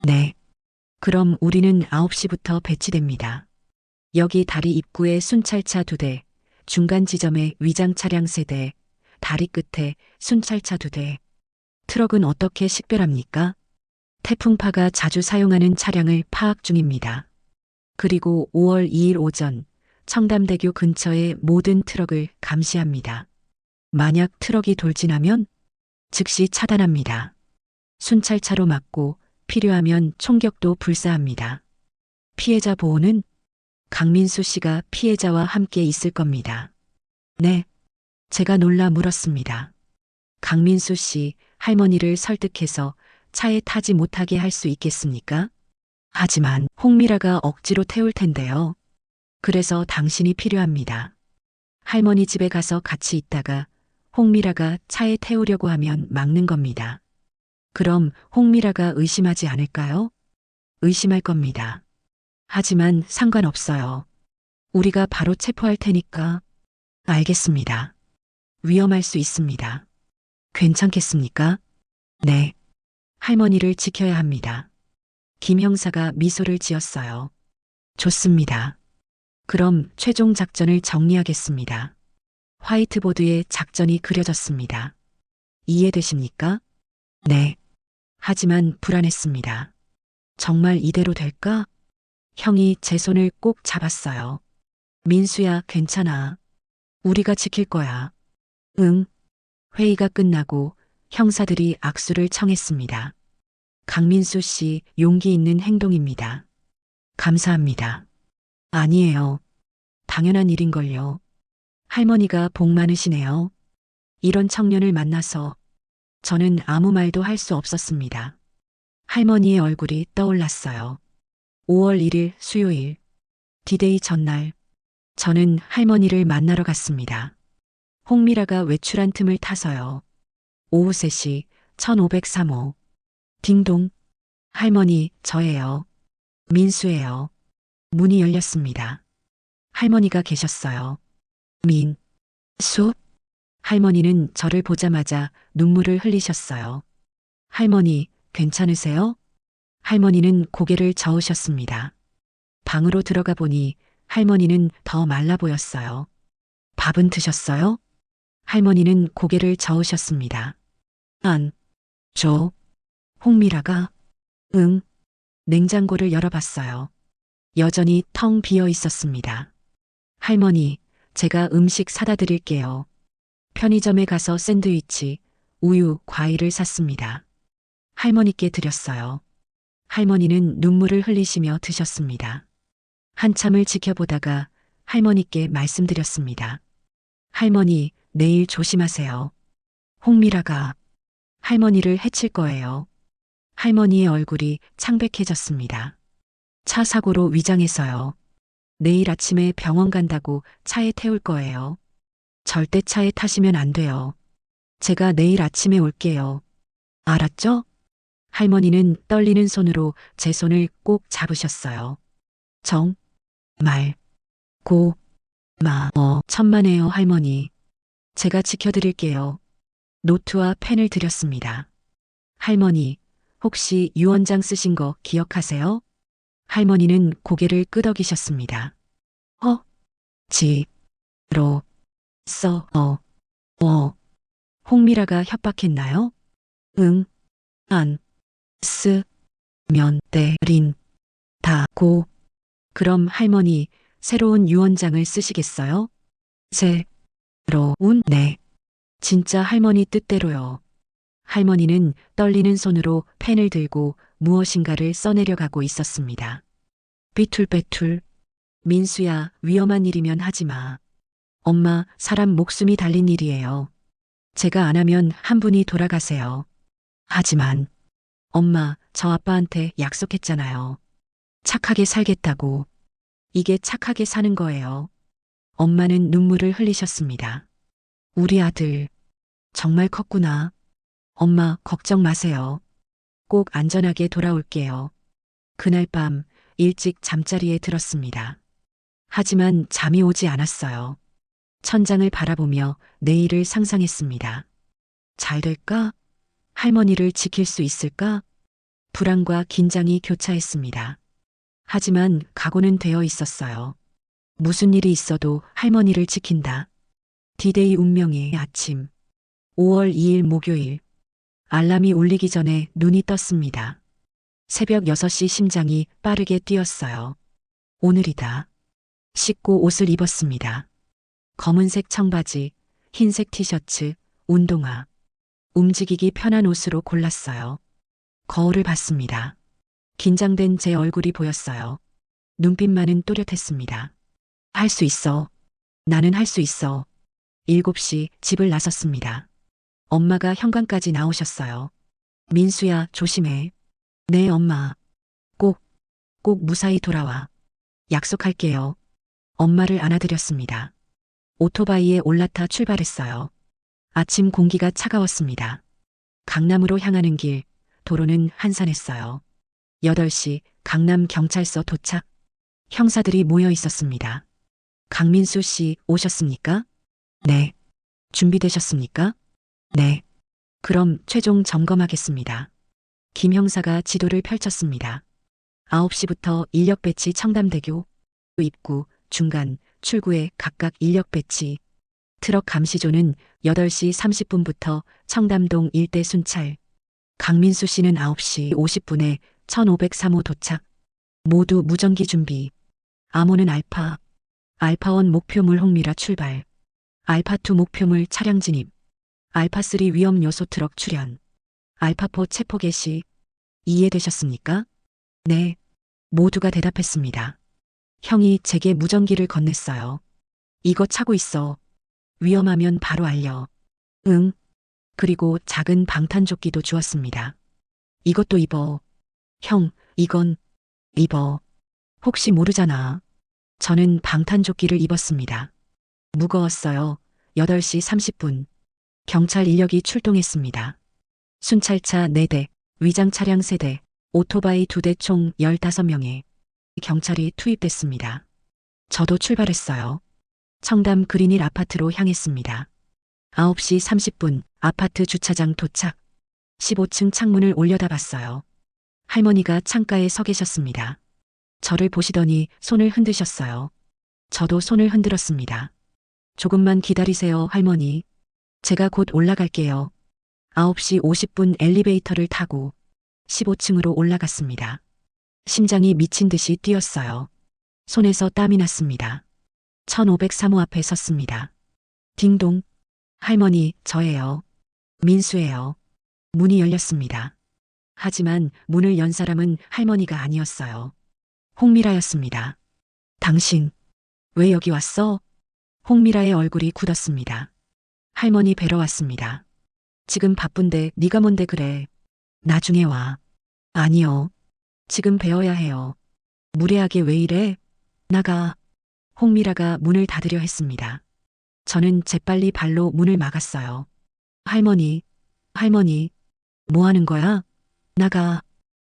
네. 그럼 우리는 9시부터 배치됩니다. 여기 다리 입구에 순찰차 2대, 중간 지점에 위장 차량 3대, 다리 끝에 순찰차 2대. 트럭은 어떻게 식별합니까? 태풍파가 자주 사용하는 차량을 파악 중입니다. 그리고 5월 2일 오전 청담대교 근처의 모든 트럭을 감시합니다. 만약 트럭이 돌진하면 즉시 차단합니다. 순찰차로 막고 필요하면 총격도 불사합니다. 피해자 보호는 강민수 씨가 피해자와 함께 있을 겁니다. 네. 제가 놀라 물었습니다. 강민수 씨 할머니를 설득해서 차에 타지 못하게 할 수 있겠습니까? 하지만 홍미라가 억지로 태울 텐데요. 그래서 당신이 필요합니다. 할머니 집에 가서 같이 있다가 홍미라가 차에 태우려고 하면 막는 겁니다. 그럼 홍미라가 의심하지 않을까요? 의심할 겁니다. 하지만 상관없어요. 우리가 바로 체포할 테니까. 알겠습니다. 위험할 수 있습니다. 괜찮겠습니까? 네. 할머니를 지켜야 합니다. 김 형사가 미소를 지었어요. 좋습니다. 그럼 최종 작전을 정리하겠습니다. 화이트보드에 작전이 그려졌습니다. 이해되십니까? 네. 하지만 불안했습니다. 정말 이대로 될까? 형이 제 손을 꼭 잡았어요. 민수야, 괜찮아. 우리가 지킬 거야. 응. 회의가 끝나고 형사들이 악수를 청했습니다. 강민수 씨 용기 있는 행동입니다. 감사합니다. 아니에요. 당연한 일인걸요. 할머니가 복 많으시네요. 이런 청년을 만나서 저는 아무 말도 할 수 없었습니다. 할머니의 얼굴이 떠올랐어요. 5월 1일 수요일, 디데이 전날, 저는 할머니를 만나러 갔습니다. 홍미라가 외출한 틈을 타서요. 오후 3시 1503호. 딩동. 할머니, 저예요. 민수예요. 문이 열렸습니다. 할머니가 계셨어요. 수? 할머니는 저를 보자마자 눈물을 흘리셨어요. 할머니, 괜찮으세요? 할머니는 고개를 저으셨습니다. 방으로 들어가 보니 할머니는 더 말라 보였어요. 밥은 드셨어요? 할머니는 고개를 저으셨습니다. 홍미라가? 응. 냉장고를 열어봤어요. 여전히 텅 비어 있었습니다. 할머니, 제가 음식 사다 드릴게요. 편의점에 가서 샌드위치, 우유, 과일을 샀습니다. 할머니께 드렸어요. 할머니는 눈물을 흘리시며 드셨습니다. 한참을 지켜보다가 할머니께 말씀드렸습니다. 할머니, 내일 조심하세요. 홍미라가 할머니를 해칠 거예요. 할머니의 얼굴이 창백해졌습니다. 차 사고로 위장해서요. 내일 아침에 병원 간다고 차에 태울 거예요. 절대 차에 타시면 안 돼요. 제가 내일 아침에 올게요. 알았죠? 할머니는 떨리는 손으로 제 손을 꼭 잡으셨어요. 천만에요, 할머니. 제가 지켜드릴게요. 노트와 펜을 드렸습니다. 할머니, 혹시 유언장 쓰신 거 기억하세요? 할머니는 고개를 끄덕이셨습니다. 지, 로, 써, 홍미라가 협박했나요? 응, 안, 쓰, 면, 때, 린, 다, 고. 그럼 할머니, 새로운 유언장을 쓰시겠어요? 네. 진짜 할머니 뜻대로요. 할머니는 떨리는 손으로 펜을 들고 무엇인가를 써내려가고 있었습니다. 삐툴빼툴. 민수야, 위험한 일이면 하지 마. 엄마, 사람 목숨이 달린 일이에요. 제가 안 하면 한 분이 돌아가세요. 하지만, 엄마, 저 아빠한테 약속했잖아요. 착하게 살겠다고. 이게 착하게 사는 거예요. 엄마는 눈물을 흘리셨습니다. 우리 아들, 정말 컸구나. 엄마, 걱정 마세요. 꼭 안전하게 돌아올게요. 그날 밤 일찍 잠자리에 들었습니다. 하지만 잠이 오지 않았어요. 천장을 바라보며 내일을 상상했습니다. 잘 될까? 할머니를 지킬 수 있을까? 불안과 긴장이 교차했습니다. 하지만 각오는 되어 있었어요. 무슨 일이 있어도 할머니를 지킨다. 디데이 운명의 아침. 5월 2일 목요일. 알람이 울리기 전에 눈이 떴습니다. 새벽 6시 심장이 빠르게 뛰었어요. 오늘이다. 씻고 옷을 입었습니다. 검은색 청바지, 흰색 티셔츠, 운동화. 움직이기 편한 옷으로 골랐어요. 거울을 봤습니다. 긴장된 제 얼굴이 보였어요. 눈빛만은 또렷했습니다. 할 수 있어. 나는 할 수 있어. 7시 집을 나섰습니다. 엄마가 현관까지 나오셨어요. 민수야, 조심해. 네, 엄마. 꼭 무사히 돌아와. 약속할게요. 엄마를 안아드렸습니다. 오토바이에 올라타 출발했어요. 아침 공기가 차가웠습니다. 강남으로 향하는 길, 도로는 한산했어요. 8시 강남 경찰서 도착. 형사들이 모여 있었습니다. 강민수 씨 오셨습니까? 네. 준비되셨습니까? 네. 그럼 최종 점검하겠습니다. 김 형사가 지도를 펼쳤습니다. 9시부터 인력 배치 청담대교, 입구, 중간, 출구에 각각 인력 배치. 트럭 감시조는 8시 30분부터 청담동 일대 순찰. 강민수 씨는 9시 50분에 1503호 도착. 모두 무전기 준비. 암호는 알파. 알파1 목표물 홍미라 출발. 알파2 목표물 차량 진입. 알파3 위험 요소 트럭 출현. 알파4 체포 개시. 이해되셨습니까? 네. 모두가 대답했습니다. 형이 제게 무전기를 건넸어요. 이거 차고 있어. 위험하면 바로 알려. 응. 그리고 작은 방탄조끼도 주었습니다. 이것도 입어. 형, 이건 입어. 혹시 모르잖아. 저는 방탄조끼를 입었습니다. 무거웠어요. 8시 30분. 경찰 인력이 출동했습니다. 순찰차 4대, 위장 차량 3대, 오토바이 2대 총 15명의 경찰이 투입됐습니다. 저도 출발했어요. 청담 그린힐 아파트로 향했습니다. 9시 30분 아파트 주차장 도착. 15층 창문을 올려다봤어요. 할머니가 창가에 서 계셨습니다. 저를 보시더니 손을 흔드셨어요. 저도 손을 흔들었습니다. 조금만 기다리세요, 할머니. 제가 곧 올라갈게요. 9시 50분 엘리베이터를 타고 15층으로 올라갔습니다. 심장이 미친 듯이 뛰었어요. 손에서 땀이 났습니다. 1503호 앞에 섰습니다. 딩동. 할머니, 저예요. 민수예요. 문이 열렸습니다. 하지만 문을 연 사람은 할머니가 아니었어요. 홍미라였습니다. 당신, 왜 여기 왔어? 홍미라의 얼굴이 굳었습니다. 할머니 뵈러 왔습니다. 지금 바쁜데 네가 뭔데 그래. 나중에 와. 아니요. 지금 뵈어야 해요. 무례하게 왜 이래? 나가. 홍미라가 문을 닫으려 했습니다. 저는 재빨리 발로 문을 막았어요. 할머니, 뭐 하는 거야? 나가.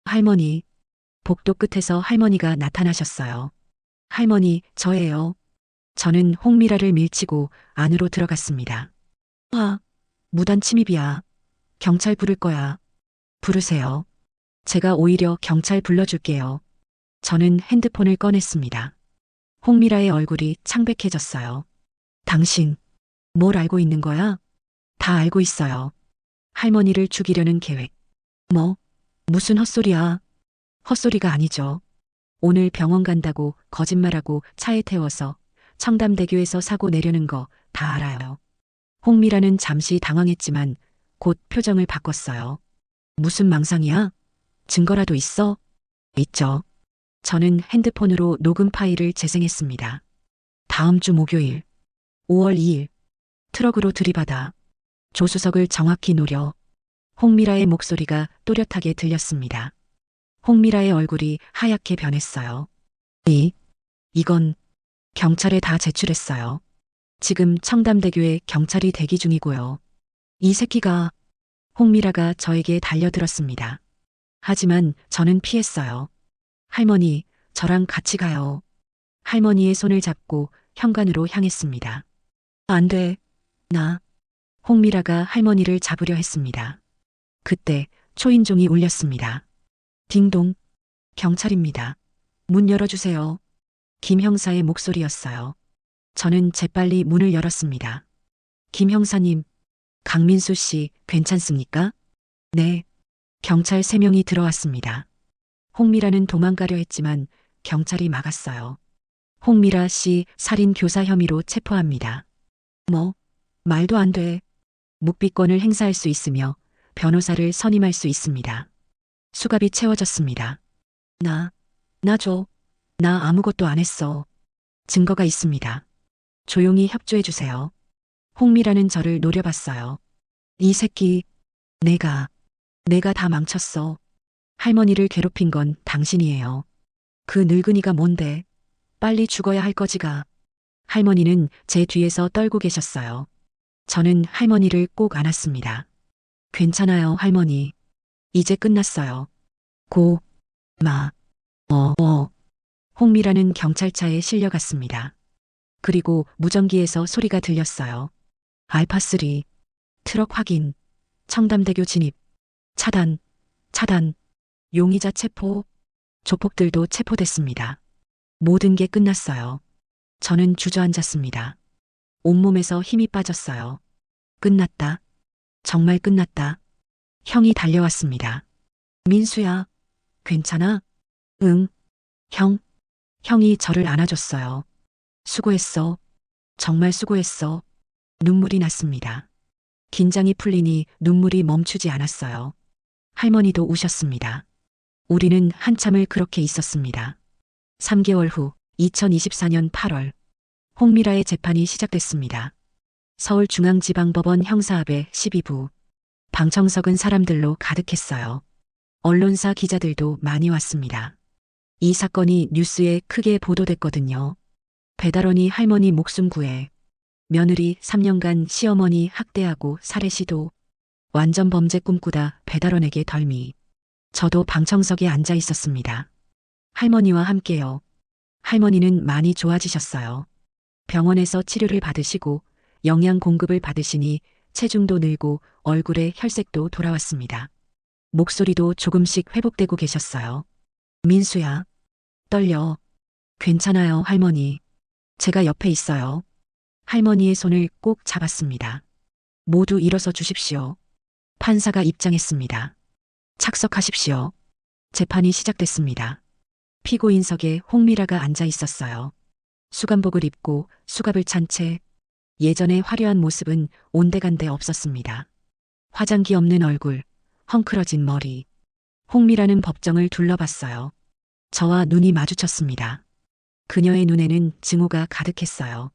할머니. 복도 끝에서 할머니가 나타나셨어요. 할머니, 저예요. 저는 홍미라를 밀치고 안으로 들어갔습니다. 무단 침입이야. 경찰 부를 거야. 부르세요. 제가 오히려 경찰 불러줄게요. 저는 핸드폰을 꺼냈습니다. 홍미라의 얼굴이 창백해졌어요. 당신, 뭘 알고 있는 거야? 다 알고 있어요. 할머니를 죽이려는 계획. 뭐, 무슨 헛소리야? 헛소리가 아니죠. 오늘 병원 간다고 거짓말하고 차에 태워서 청담대교에서 사고 내려는 거 다 알아요. 홍미라는 잠시 당황했지만 곧 표정을 바꿨어요. 무슨 망상이야? 증거라도 있어? 있죠. 저는 핸드폰으로 녹음 파일을 재생했습니다. 다음 주 목요일, 5월 2일, 트럭으로 들이받아 조수석을 정확히 노려 홍미라의 목소리가 또렷하게 들렸습니다. 홍미라의 얼굴이 하얗게 변했어요. 이건 경찰에 다 제출했어요. 지금 청담대교에 경찰이 대기 중이고요. 이 새끼가 홍미라가 저에게 달려들었습니다. 하지만 저는 피했어요. 할머니, 저랑 같이 가요. 할머니의 손을 잡고 현관으로 향했습니다. 안 돼. 홍미라가 할머니를 잡으려 했습니다. 그때 초인종이 울렸습니다. 딩동. 경찰입니다. 문 열어주세요. 김 형사의 목소리였어요. 저는 재빨리 문을 열었습니다. 김 형사님, 강민수 씨 괜찮습니까? 네. 경찰 3명이 들어왔습니다. 홍미라는 도망가려 했지만 경찰이 막았어요. 홍미라 씨 살인 교사 혐의로 체포합니다. 뭐? 말도 안 돼. 묵비권을 행사할 수 있으며 변호사를 선임할 수 있습니다. 수갑이 채워졌습니다. 나 줘. 나 아무것도 안 했어. 증거가 있습니다. 조용히 협조해 주세요. 홍미라는 저를 노려봤어요. 이 새끼, 내가 다 망쳤어. 할머니를 괴롭힌 건 당신이에요. 그 늙은이가 뭔데? 빨리 죽어야 할 거지가. 할머니는 제 뒤에서 떨고 계셨어요. 저는 할머니를 꼭 안았습니다. 괜찮아요, 할머니. 이제 끝났어요. 홍미라는 경찰차에 실려갔습니다. 그리고 무전기에서 소리가 들렸어요. 알파3, 트럭 확인, 청담대교 진입, 차단, 용의자 체포, 조폭들도 체포됐습니다. 모든 게 끝났어요. 저는 주저앉았습니다. 온몸에서 힘이 빠졌어요. 끝났다. 정말 끝났다. 형이 달려왔습니다. 민수야, 괜찮아? 응. 형이 저를 안아줬어요. 수고했어. 정말 수고했어. 눈물이 났습니다. 긴장이 풀리니 눈물이 멈추지 않았어요. 할머니도 우셨습니다. 우리는 한참을 그렇게 있었습니다. 3개월 후 2024년 8월 홍미라의 재판이 시작됐습니다. 서울중앙지방법원 형사합의 12부. 방청석은 사람들로 가득했어요. 언론사 기자들도 많이 왔습니다. 이 사건이 뉴스에 크게 보도됐거든요. 배달원이 할머니 목숨 구해. 며느리 3년간 시어머니 학대하고 살해 시도. 완전 범죄 꿈꾸다 배달원에게 덜미. 저도 방청석에 앉아 있었습니다. 할머니와 함께요. 할머니는 많이 좋아지셨어요. 병원에서 치료를 받으시고 영양 공급을 받으시니 체중도 늘고 얼굴에 혈색도 돌아왔습니다. 목소리도 조금씩 회복되고 계셨어요. 민수야, 떨려. 괜찮아요, 할머니. 제가 옆에 있어요. 할머니의 손을 꼭 잡았습니다. 모두 일어서 주십시오. 판사가 입장했습니다. 착석하십시오. 재판이 시작됐습니다. 피고인석에 홍미라가 앉아 있었어요. 수감복을 입고 수갑을 찬 채 예전의 화려한 모습은 온데간데 없었습니다. 화장기 없는 얼굴, 헝클어진 머리. 홍미라는 법정을 둘러봤어요. 저와 눈이 마주쳤습니다. 그녀의 눈에는 증오가 가득했어요.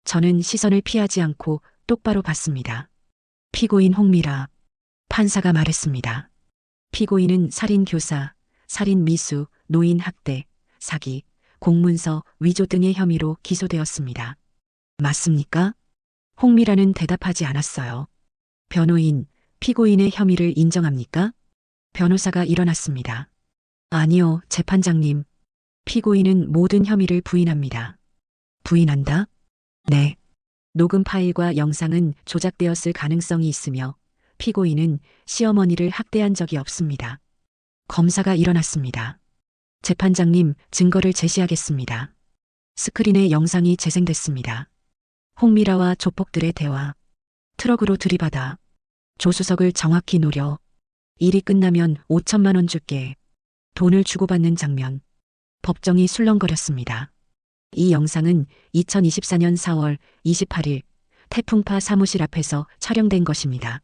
저는 시선을 피하지 않고 똑바로 봤습니다. 피고인 홍미라. 판사가 말했습니다. 피고인은 살인 교사, 살인 미수, 노인 학대, 사기, 공문서 위조 등의 혐의로 기소되었습니다. 맞습니까? 홍미라는 대답하지 않았어요. 변호인, 피고인의 혐의를 인정합니까? 변호사가 일어났습니다. 아니요, 재판장님. 피고인은 모든 혐의를 부인합니다. 부인한다? 네. 녹음 파일과 영상은 조작되었을 가능성이 있으며 피고인은 시어머니를 학대한 적이 없습니다. 검사가 일어났습니다. 재판장님, 증거를 제시하겠습니다. 스크린에 영상이 재생됐습니다. 홍미라와 조폭들의 대화. 트럭으로 들이받아. 조수석을 정확히 노려. 일이 끝나면 5천만 원 줄게. 돈을 주고받는 장면. 법정이 술렁거렸습니다. 이 영상은 2024년 4월 28일 태풍파 사무실 앞에서 촬영된 것입니다.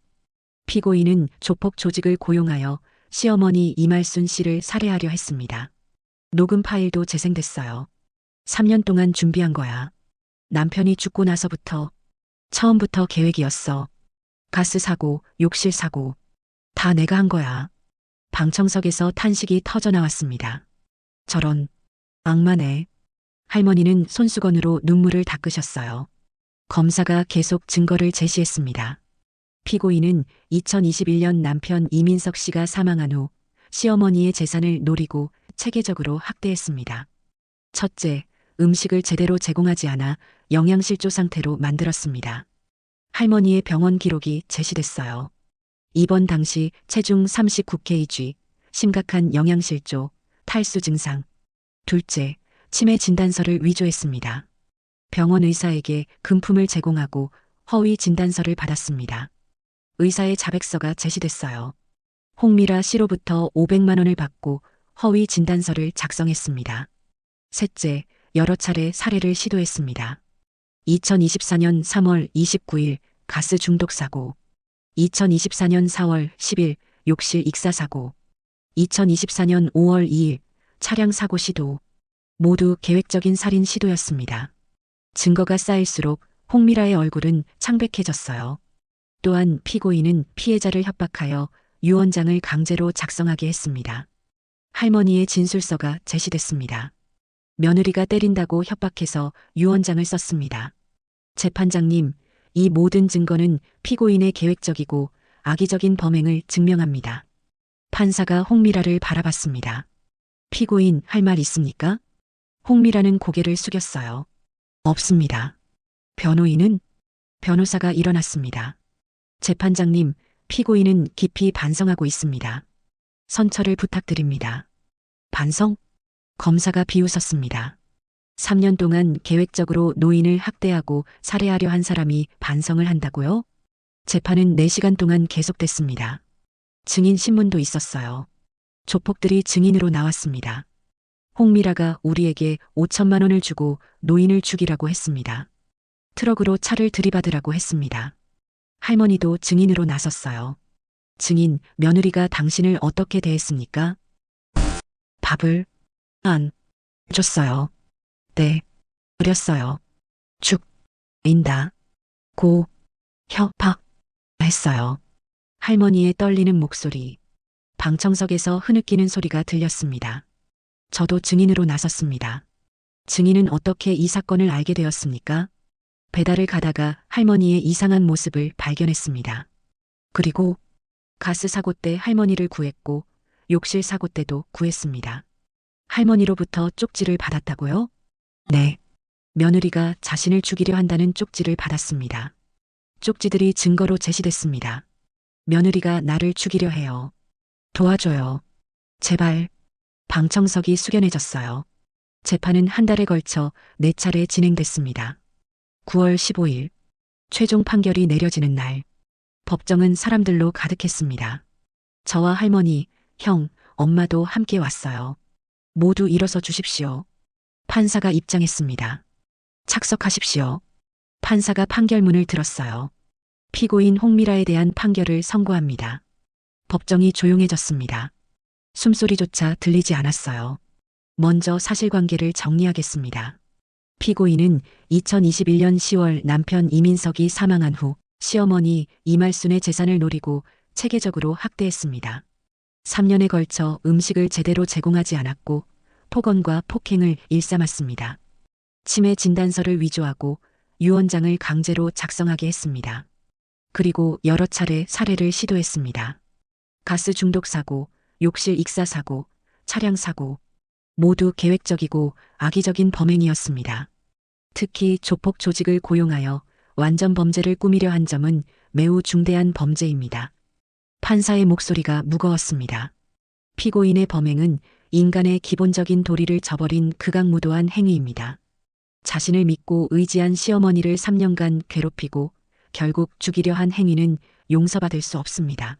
피고인은 조폭 조직을 고용하여 시어머니 이말순 씨를 살해하려 했습니다. 녹음 파일도 재생됐어요. 3년 동안 준비한 거야. 남편이 죽고 나서부터. 처음부터 계획이었어. 가스 사고, 욕실 사고. 다 내가 한 거야. 방청석에서 탄식이 터져 나왔습니다. 저런, 악마네. 할머니는 손수건으로 눈물을 닦으셨어요. 검사가 계속 증거를 제시했습니다. 피고인은 2021년 남편 이민석 씨가 사망한 후 시어머니의 재산을 노리고 체계적으로 학대했습니다. 첫째, 음식을 제대로 제공하지 않아 영양실조 상태로 만들었습니다. 할머니의 병원 기록이 제시됐어요. 입원 당시 체중 39kg, 심각한 영양실조, 탈수 증상. 둘째, 치매 진단서를 위조했습니다. 병원 의사에게 금품을 제공하고 허위 진단서를 받았습니다. 의사의 자백서가 제시됐어요. 홍미라 씨로부터 500만 원을 받고 허위 진단서를 작성했습니다. 셋째, 여러 차례 살해를 시도했습니다. 2024년 3월 29일 가스 중독 사고, 2024년 4월 10일 욕실 익사 사고, 2024년 5월 2일 차량 사고 시도. 모두 계획적인 살인 시도였습니다. 증거가 쌓일수록 홍미라의 얼굴은 창백해졌어요. 또한 피고인은 피해자를 협박하여 유언장을 강제로 작성하게 했습니다. 할머니의 진술서가 제시됐습니다. 며느리가 때린다고 협박해서 유언장을 썼습니다. 재판장님, 이 모든 증거는 피고인의 계획적이고 악의적인 범행을 증명합니다. 판사가 홍미라를 바라봤습니다. 피고인 할 말 있습니까? 홍미라는 고개를 숙였어요. 없습니다. 변호인은? 변호사가 일어났습니다. 재판장님, 피고인은 깊이 반성하고 있습니다. 선처를 부탁드립니다. 반성? 검사가 비웃었습니다. 3년 동안 계획적으로 노인을 학대하고 살해하려 한 사람이 반성을 한다고요? 재판은 4시간 동안 계속됐습니다. 증인 신문도 있었어요. 조폭들이 증인으로 나왔습니다. 홍미라가 우리에게 5천만 원을 주고 노인을 죽이라고 했습니다. 트럭으로 차를 들이받으라고 했습니다. 할머니도 증인으로 나섰어요. 증인, 며느리가 당신을 어떻게 대했습니까? 밥을 안 줬어요. 네, 그렸어요. 인다. 협박 했어요. 할머니의 떨리는 목소리. 방청석에서 흐느끼는 소리가 들렸습니다. 저도 증인으로 나섰습니다. 증인은 어떻게 이 사건을 알게 되었습니까? 배달을 가다가 할머니의 이상한 모습을 발견했습니다. 그리고 가스 사고 때 할머니를 구했고 욕실 사고 때도 구했습니다. 할머니로부터 쪽지를 받았다고요? 네. 며느리가 자신을 죽이려 한다는 쪽지를 받았습니다. 쪽지들이 증거로 제시됐습니다. 며느리가 나를 죽이려 해요. 도와줘요. 제발. 방청석이 숙연해졌어요. 재판은 한 달에 걸쳐 4차례 진행됐습니다. 9월 15일, 최종 판결이 내려지는 날, 법정은 사람들로 가득했습니다. 저와 할머니, 형, 엄마도 함께 왔어요. 모두 일어서 주십시오. 판사가 입장했습니다. 착석하십시오. 판사가 판결문을 들었어요. 피고인 홍미라에 대한 판결을 선고합니다. 법정이 조용해졌습니다. 숨소리조차 들리지 않았어요. 먼저 사실관계를 정리하겠습니다. 피고인은 2021년 10월 남편 이민석이 사망한 후 시어머니 이말순의 재산을 노리고 체계적으로 학대했습니다. 3년에 걸쳐 음식을 제대로 제공하지 않았고 폭언과 폭행을 일삼았습니다. 치매 진단서를 위조하고 유언장을 강제로 작성하게 했습니다. 그리고 여러 차례 살해를 시도했습니다. 가스 중독 사고, 욕실 익사 사고, 차량 사고, 모두 계획적이고 악의적인 범행이었습니다. 특히 조폭 조직을 고용하여 완전 범죄를 꾸미려 한 점은 매우 중대한 범죄입니다. 판사의 목소리가 무거웠습니다. 피고인의 범행은 인간의 기본적인 도리를 저버린 극악무도한 행위입니다. 자신을 믿고 의지한 시어머니를 3년간 괴롭히고 결국 죽이려 한 행위는 용서받을 수 없습니다.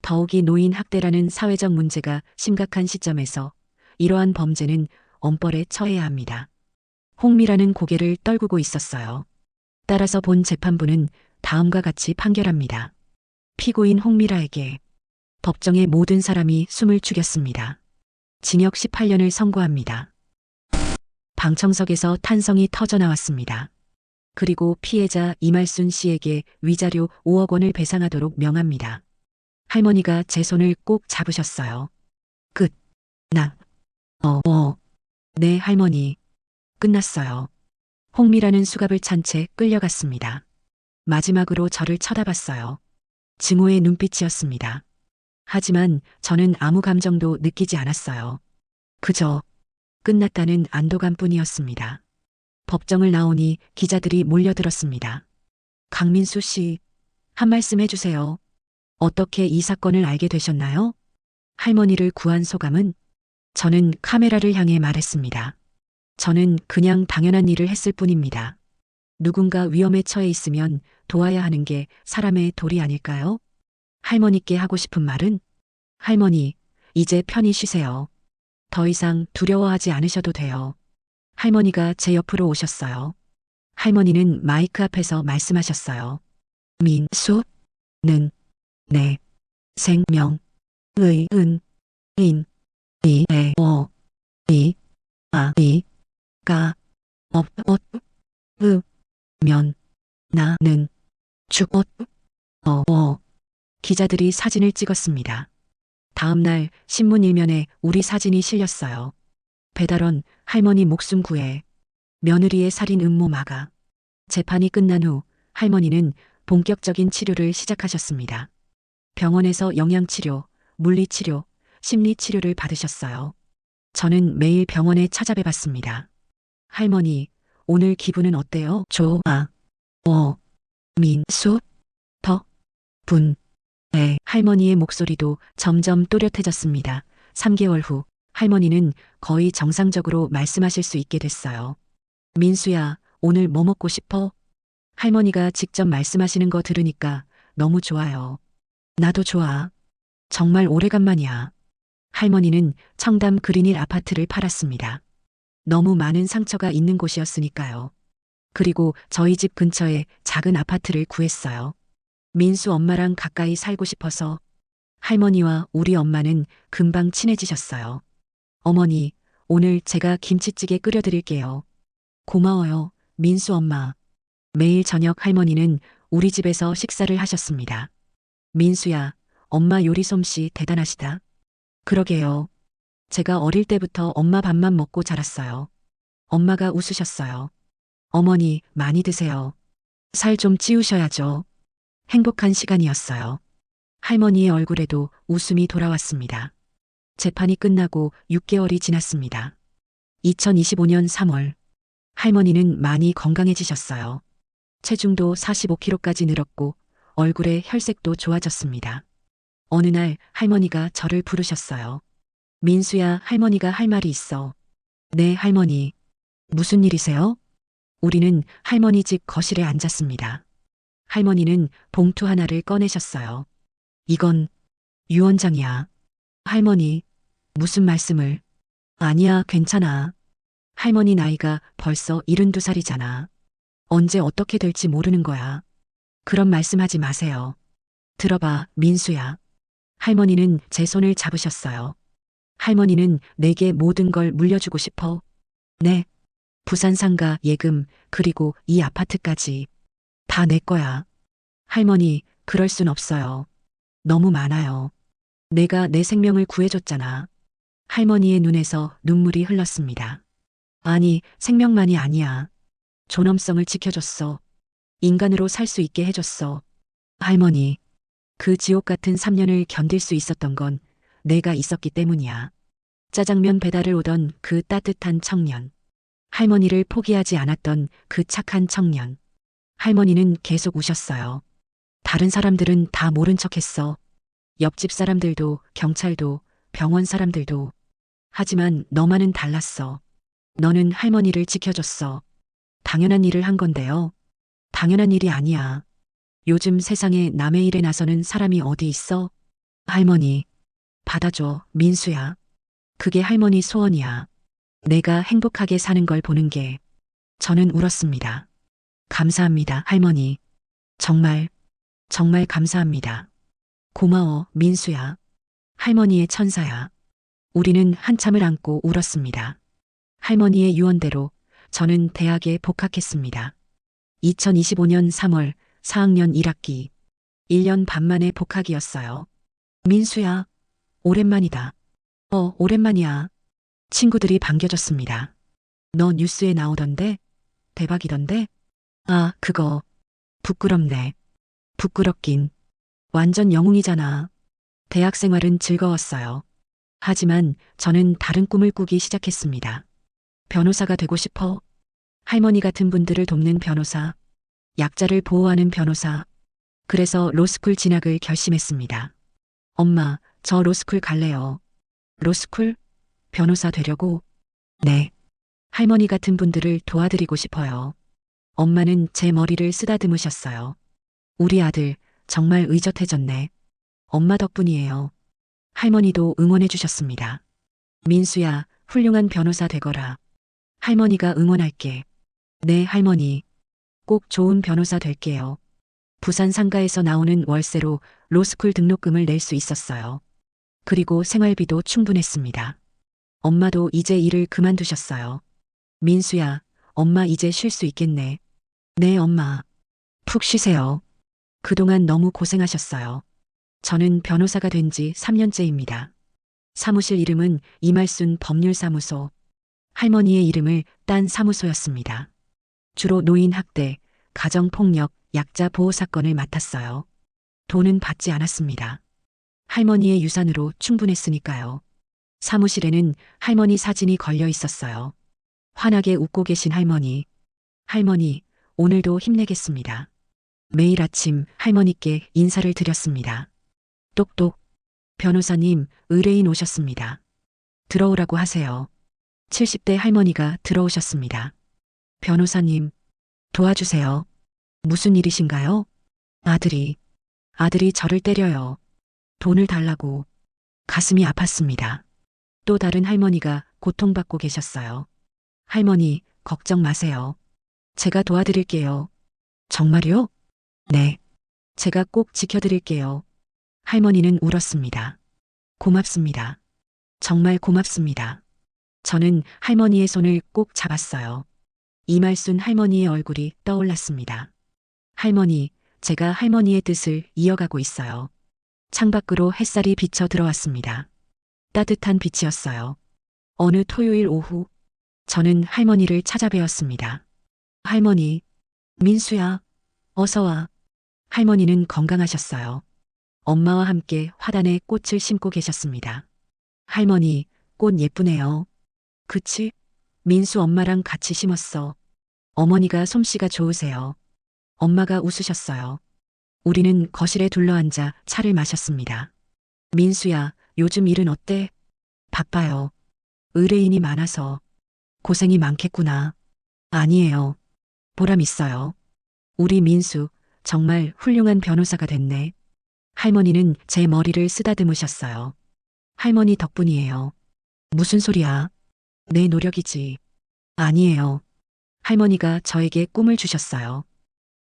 더욱이 노인 학대라는 사회적 문제가 심각한 시점에서 이러한 범죄는 엄벌에 처해야 합니다. 홍미라는 고개를 떨구고 있었어요. 따라서 본 재판부는 다음과 같이 판결합니다. 피고인 홍미라에게 법정의 모든 사람이 숨을 죽였습니다. 징역 18년을 선고합니다. 방청석에서 탄성이 터져 나왔습니다. 그리고 피해자 이말순 씨에게 위자료 5억 원을 배상하도록 명합니다. 할머니가 제 손을 꼭 잡으셨어요. 끝. 네, 할머니. 끝났어요. 홍미라는 수갑을 찬 채 끌려갔습니다. 마지막으로 저를 쳐다봤어요. 증오의 눈빛이었습니다. 하지만 저는 아무 감정도 느끼지 않았어요. 그저 끝났다는 안도감 뿐이었습니다. 법정을 나오니 기자들이 몰려들었습니다. 강민수 씨, 한 말씀 해주세요. 어떻게 이 사건을 알게 되셨나요? 할머니를 구한 소감은? 저는 카메라를 향해 말했습니다. 저는 그냥 당연한 일을 했을 뿐입니다. 누군가 위험에 처해 있으면 도와야 하는 게 사람의 도리 아닐까요? 할머니께 하고 싶은 말은? 할머니, 이제 편히 쉬세요. 더 이상 두려워하지 않으셔도 돼요. 할머니가 제 옆으로 오셨어요. 할머니는 마이크 앞에서 말씀하셨어요. 민수는 내 생명의 은인 가 없으면 나는 죽었어. 기자들이 사진을 찍었습니다. 다음 날 신문 일면에 우리 사진이 실렸어요. 배달원 할머니 목숨 구해. 며느리의 살인 음모 막아. 재판이 끝난 후 할머니는 본격적인 치료를 시작하셨습니다. 병원에서 영양치료, 물리치료, 심리치료를 받으셨어요. 저는 매일 병원에 찾아뵈봤습니다. 할머니, 오늘 기분은 어때요? 좋아. 민수, 할머니의 목소리도 점점 또렷해졌습니다. 3개월 후 할머니는 거의 정상적으로 말씀하실 수 있게 됐어요. 민수야, 오늘 뭐 먹고 싶어? 할머니가 직접 말씀하시는 거 들으니까 너무 좋아요. 나도 좋아. 정말 오래간만이야. 할머니는 청담 그린힐 아파트를 팔았습니다. 너무 많은 상처가 있는 곳이었으니까요. 그리고 저희 집 근처에 작은 아파트를 구했어요. 민수 엄마랑 가까이 살고 싶어서. 할머니와 우리 엄마는 금방 친해지셨어요. 어머니, 오늘 제가 김치찌개 끓여드릴게요. 고마워요, 민수 엄마. 매일 저녁 할머니는 우리 집에서 식사를 하셨습니다. 민수야, 엄마 요리 솜씨 대단하시다. 그러게요. 제가 어릴 때부터 엄마 밥만 먹고 자랐어요. 엄마가 웃으셨어요. 어머니, 많이 드세요. 살 좀 찌우셔야죠. 행복한 시간이었어요. 할머니의 얼굴에도 웃음이 돌아왔습니다. 재판이 끝나고 6개월이 지났습니다. 2025년 3월. 할머니는 많이 건강해지셨어요. 체중도 45kg까지 늘었고 얼굴의 혈색도 좋아졌습니다. 어느 날 할머니가 저를 부르셨어요. 민수야, 할머니가 할 말이 있어. 네, 할머니. 무슨 일이세요? 우리는 할머니 집 거실에 앉았습니다. 할머니는 봉투 하나를 꺼내셨어요. 이건 유언장이야. 할머니, 무슨 말씀을? 아니야, 괜찮아. 할머니 나이가 벌써 72살이잖아. 언제 어떻게 될지 모르는 거야. 그런 말씀하지 마세요. 들어봐, 민수야. 할머니는 제 손을 잡으셨어요. 할머니는 내게 모든 걸 물려주고 싶어. 네. 부산 상가 예금, 그리고 이 아파트까지. 다 내 거야. 할머니, 그럴 순 없어요. 너무 많아요. 내가 내 생명을 구해줬잖아. 할머니의 눈에서 눈물이 흘렀습니다. 아니, 생명만이 아니야. 존엄성을 지켜줬어. 인간으로 살 수 있게 해줬어. 할머니, 그 지옥 같은 3년을 견딜 수 있었던 건 내가 있었기 때문이야. 짜장면 배달을 오던 그 따뜻한 청년. 할머니를 포기하지 않았던 그 착한 청년. 할머니는 계속 우셨어요. 다른 사람들은 다 모른 척 했어. 옆집 사람들도, 경찰도, 병원 사람들도. 하지만 너만은 달랐어. 너는 할머니를 지켜줬어. 당연한 일을 한 건데요. 당연한 일이 아니야. 요즘 세상에 남의 일에 나서는 사람이 어디 있어? 할머니, 받아줘, 민수야. 그게 할머니 소원이야. 내가 행복하게 사는 걸 보는 게. 저는 울었습니다. 감사합니다, 할머니. 정말, 정말 감사합니다. 고마워, 민수야. 할머니의 천사야. 우리는 한참을 안고 울었습니다. 할머니의 유언대로 저는 대학에 복학했습니다. 2025년 3월 4학년 1학기. 1년 반 만에 복학이었어요. 민수야, 오랜만이다. 오랜만이야. 친구들이 반겨줬습니다. 너 뉴스에 나오던데? 대박이던데? 아, 그거. 부끄럽네. 부끄럽긴. 완전 영웅이잖아. 대학 생활은 즐거웠어요. 하지만 저는 다른 꿈을 꾸기 시작했습니다. 변호사가 되고 싶어. 할머니 같은 분들을 돕는 변호사. 약자를 보호하는 변호사. 그래서 로스쿨 진학을 결심했습니다. 엄마, 저 로스쿨 갈래요. 로스쿨? 변호사 되려고? 네. 할머니 같은 분들을 도와드리고 싶어요. 엄마는 제 머리를 쓰다듬으셨어요. 우리 아들 정말 의젓해졌네. 엄마 덕분이에요. 할머니도 응원해 주셨습니다. 민수야, 훌륭한 변호사 되거라. 할머니가 응원할게. 네, 할머니. 꼭 좋은 변호사 될게요. 부산 상가에서 나오는 월세로 로스쿨 등록금을 낼 수 있었어요. 그리고 생활비도 충분했습니다. 엄마도 이제 일을 그만두셨어요. 민수야, 엄마 이제 쉴 수 있겠네. 네, 엄마. 푹 쉬세요. 그동안 너무 고생하셨어요. 저는 변호사가 된 지 3년째입니다. 사무실 이름은 이말순 법률사무소. 할머니의 이름을 딴 사무소였습니다. 주로 노인 학대, 가정폭력, 약자 보호 사건을 맡았어요. 돈은 받지 않았습니다. 할머니의 유산으로 충분했으니까요. 사무실에는 할머니 사진이 걸려 있었어요. 환하게 웃고 계신 할머니. 할머니, 오늘도 힘내겠습니다. 매일 아침 할머니께 인사를 드렸습니다. 똑똑. 변호사님, 의뢰인 오셨습니다. 들어오라고 하세요. 70대 할머니가 들어오셨습니다. 변호사님, 도와주세요. 무슨 일이신가요? 아들이 저를 때려요. 돈을 달라고. 가슴이 아팠습니다. 또 다른 할머니가 고통받고 계셨어요. 할머니, 걱정 마세요. 제가 도와드릴게요. 정말요? 네. 제가 꼭 지켜드릴게요. 할머니는 울었습니다. 고맙습니다. 정말 고맙습니다. 저는 할머니의 손을 꼭 잡았어요. 이말순 할머니의 얼굴이 떠올랐습니다. 할머니, 제가 할머니의 뜻을 이어가고 있어요. 창밖으로 햇살이 비쳐 들어왔습니다. 따뜻한 빛이었어요. 어느 토요일 오후, 저는 할머니를 찾아뵈었습니다. 할머니, 민수야, 어서 와. 할머니는 건강하셨어요. 엄마와 함께 화단에 꽃을 심고 계셨습니다. 할머니, 꽃 예쁘네요. 그치? 민수 엄마랑 같이 심었어. 어머니가 솜씨가 좋으세요. 엄마가 웃으셨어요. 우리는 거실에 둘러앉아 차를 마셨습니다. 민수야, 요즘 일은 어때? 바빠요. 의뢰인이 많아서. 고생이 많겠구나. 아니에요. 보람 있어요. 우리 민수, 정말 훌륭한 변호사가 됐네. 할머니는 제 머리를 쓰다듬으셨어요. 할머니 덕분이에요. 무슨 소리야? 내 노력이지. 아니에요. 할머니가 저에게 꿈을 주셨어요.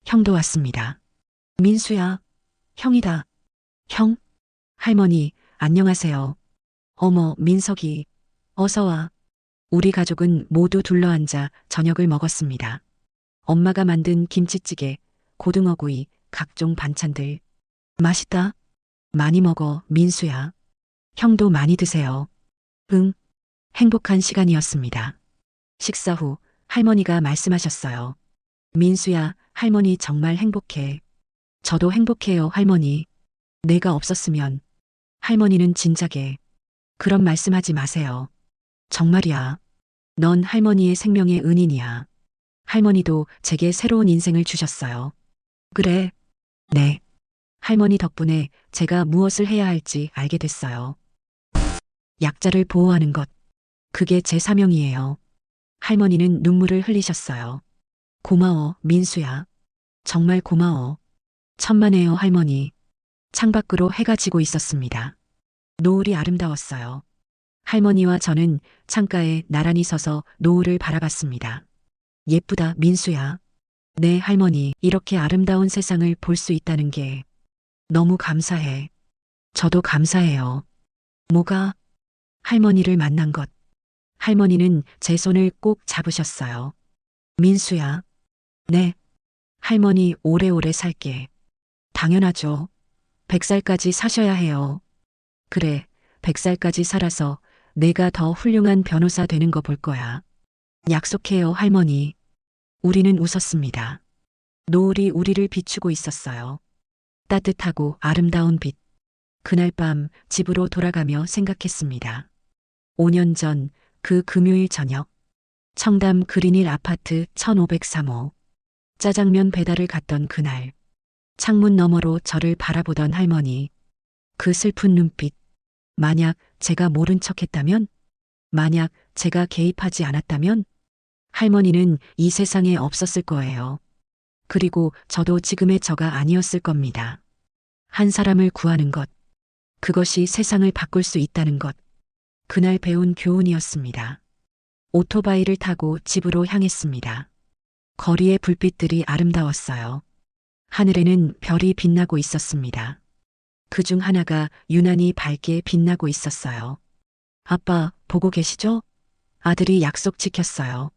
형도 왔습니다. 민수야, 형이다. 형? 할머니, 안녕하세요. 어머, 민석이. 어서 와. 우리 가족은 모두 둘러앉아 저녁을 먹었습니다. 엄마가 만든 김치찌개, 고등어구이, 각종 반찬들. 맛있다. 많이 먹어, 민수야. 형도 많이 드세요. 응. 행복한 시간이었습니다. 식사 후 할머니가 말씀하셨어요. 민수야, 할머니 정말 행복해. 저도 행복해요, 할머니. 내가 없었으면. 할머니는 진작에. 그런 말씀하지 마세요. 정말이야. 넌 할머니의 생명의 은인이야. 할머니도 제게 새로운 인생을 주셨어요. 그래. 네. 할머니 덕분에 제가 무엇을 해야 할지 알게 됐어요. 약자를 보호하는 것. 그게 제 사명이에요. 할머니는 눈물을 흘리셨어요. 고마워, 민수야. 정말 고마워. 천만에요, 할머니. 창밖으로 해가 지고 있었습니다. 노을이 아름다웠어요. 할머니와 저는 창가에 나란히 서서 노을을 바라봤습니다. 예쁘다, 민수야. 네, 할머니, 이렇게 아름다운 세상을 볼 수 있다는 게 너무 감사해. 저도 감사해요. 뭐가? 할머니를 만난 것. 할머니는 제 손을 꼭 잡으셨어요. 민수야. 네. 할머니 오래오래 살게. 당연하죠. 100살까지 사셔야 해요. 그래, 100살까지 살아서 내가 더 훌륭한 변호사 되는 거 볼 거야. 약속해요, 할머니. 우리는 웃었습니다. 노을이 우리를 비추고 있었어요. 따뜻하고 아름다운 빛. 그날 밤 집으로 돌아가며 생각했습니다. 5년 전 그 금요일 저녁. 청담 그린힐 아파트 1503호. 짜장면 배달을 갔던 그날. 창문 너머로 저를 바라보던 할머니. 그 슬픈 눈빛. 만약 제가 모른 척 했다면? 만약 제가 개입하지 않았다면? 할머니는 이 세상에 없었을 거예요. 그리고 저도 지금의 저가 아니었을 겁니다. 한 사람을 구하는 것. 그것이 세상을 바꿀 수 있다는 것. 그날 배운 교훈이었습니다. 오토바이를 타고 집으로 향했습니다. 거리의 불빛들이 아름다웠어요. 하늘에는 별이 빛나고 있었습니다. 그 중 하나가 유난히 밝게 빛나고 있었어요. 아빠, 보고 계시죠? 아들이 약속 지켰어요.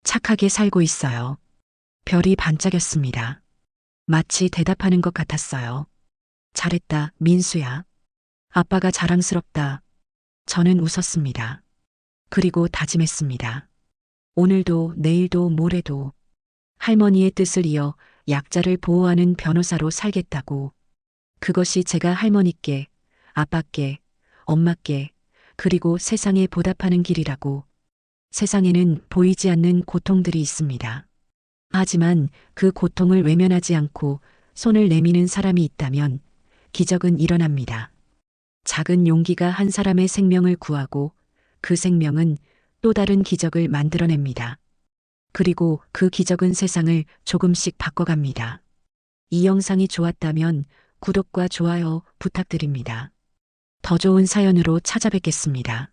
착하게 살고 있어요. 별이 반짝였습니다. 마치 대답하는 것 같았어요. 잘했다, 민수야. 아빠가 자랑스럽다. 저는 웃었습니다. 그리고 다짐했습니다. 오늘도 내일도 모레도 할머니의 뜻을 이어 약자를 보호하는 변호사로 살겠다고. 그것이 제가 할머니께, 아빠께, 엄마께, 그리고 세상에 보답하는 길이라고. 세상에는 보이지 않는 고통들이 있습니다. 하지만 그 고통을 외면하지 않고 손을 내미는 사람이 있다면 기적은 일어납니다. 작은 용기가 한 사람의 생명을 구하고 그 생명은 또 다른 기적을 만들어냅니다. 그리고 그 기적은 세상을 조금씩 바꿔갑니다. 이 영상이 좋았다면 구독과 좋아요 부탁드립니다. 더 좋은 사연으로 찾아뵙겠습니다.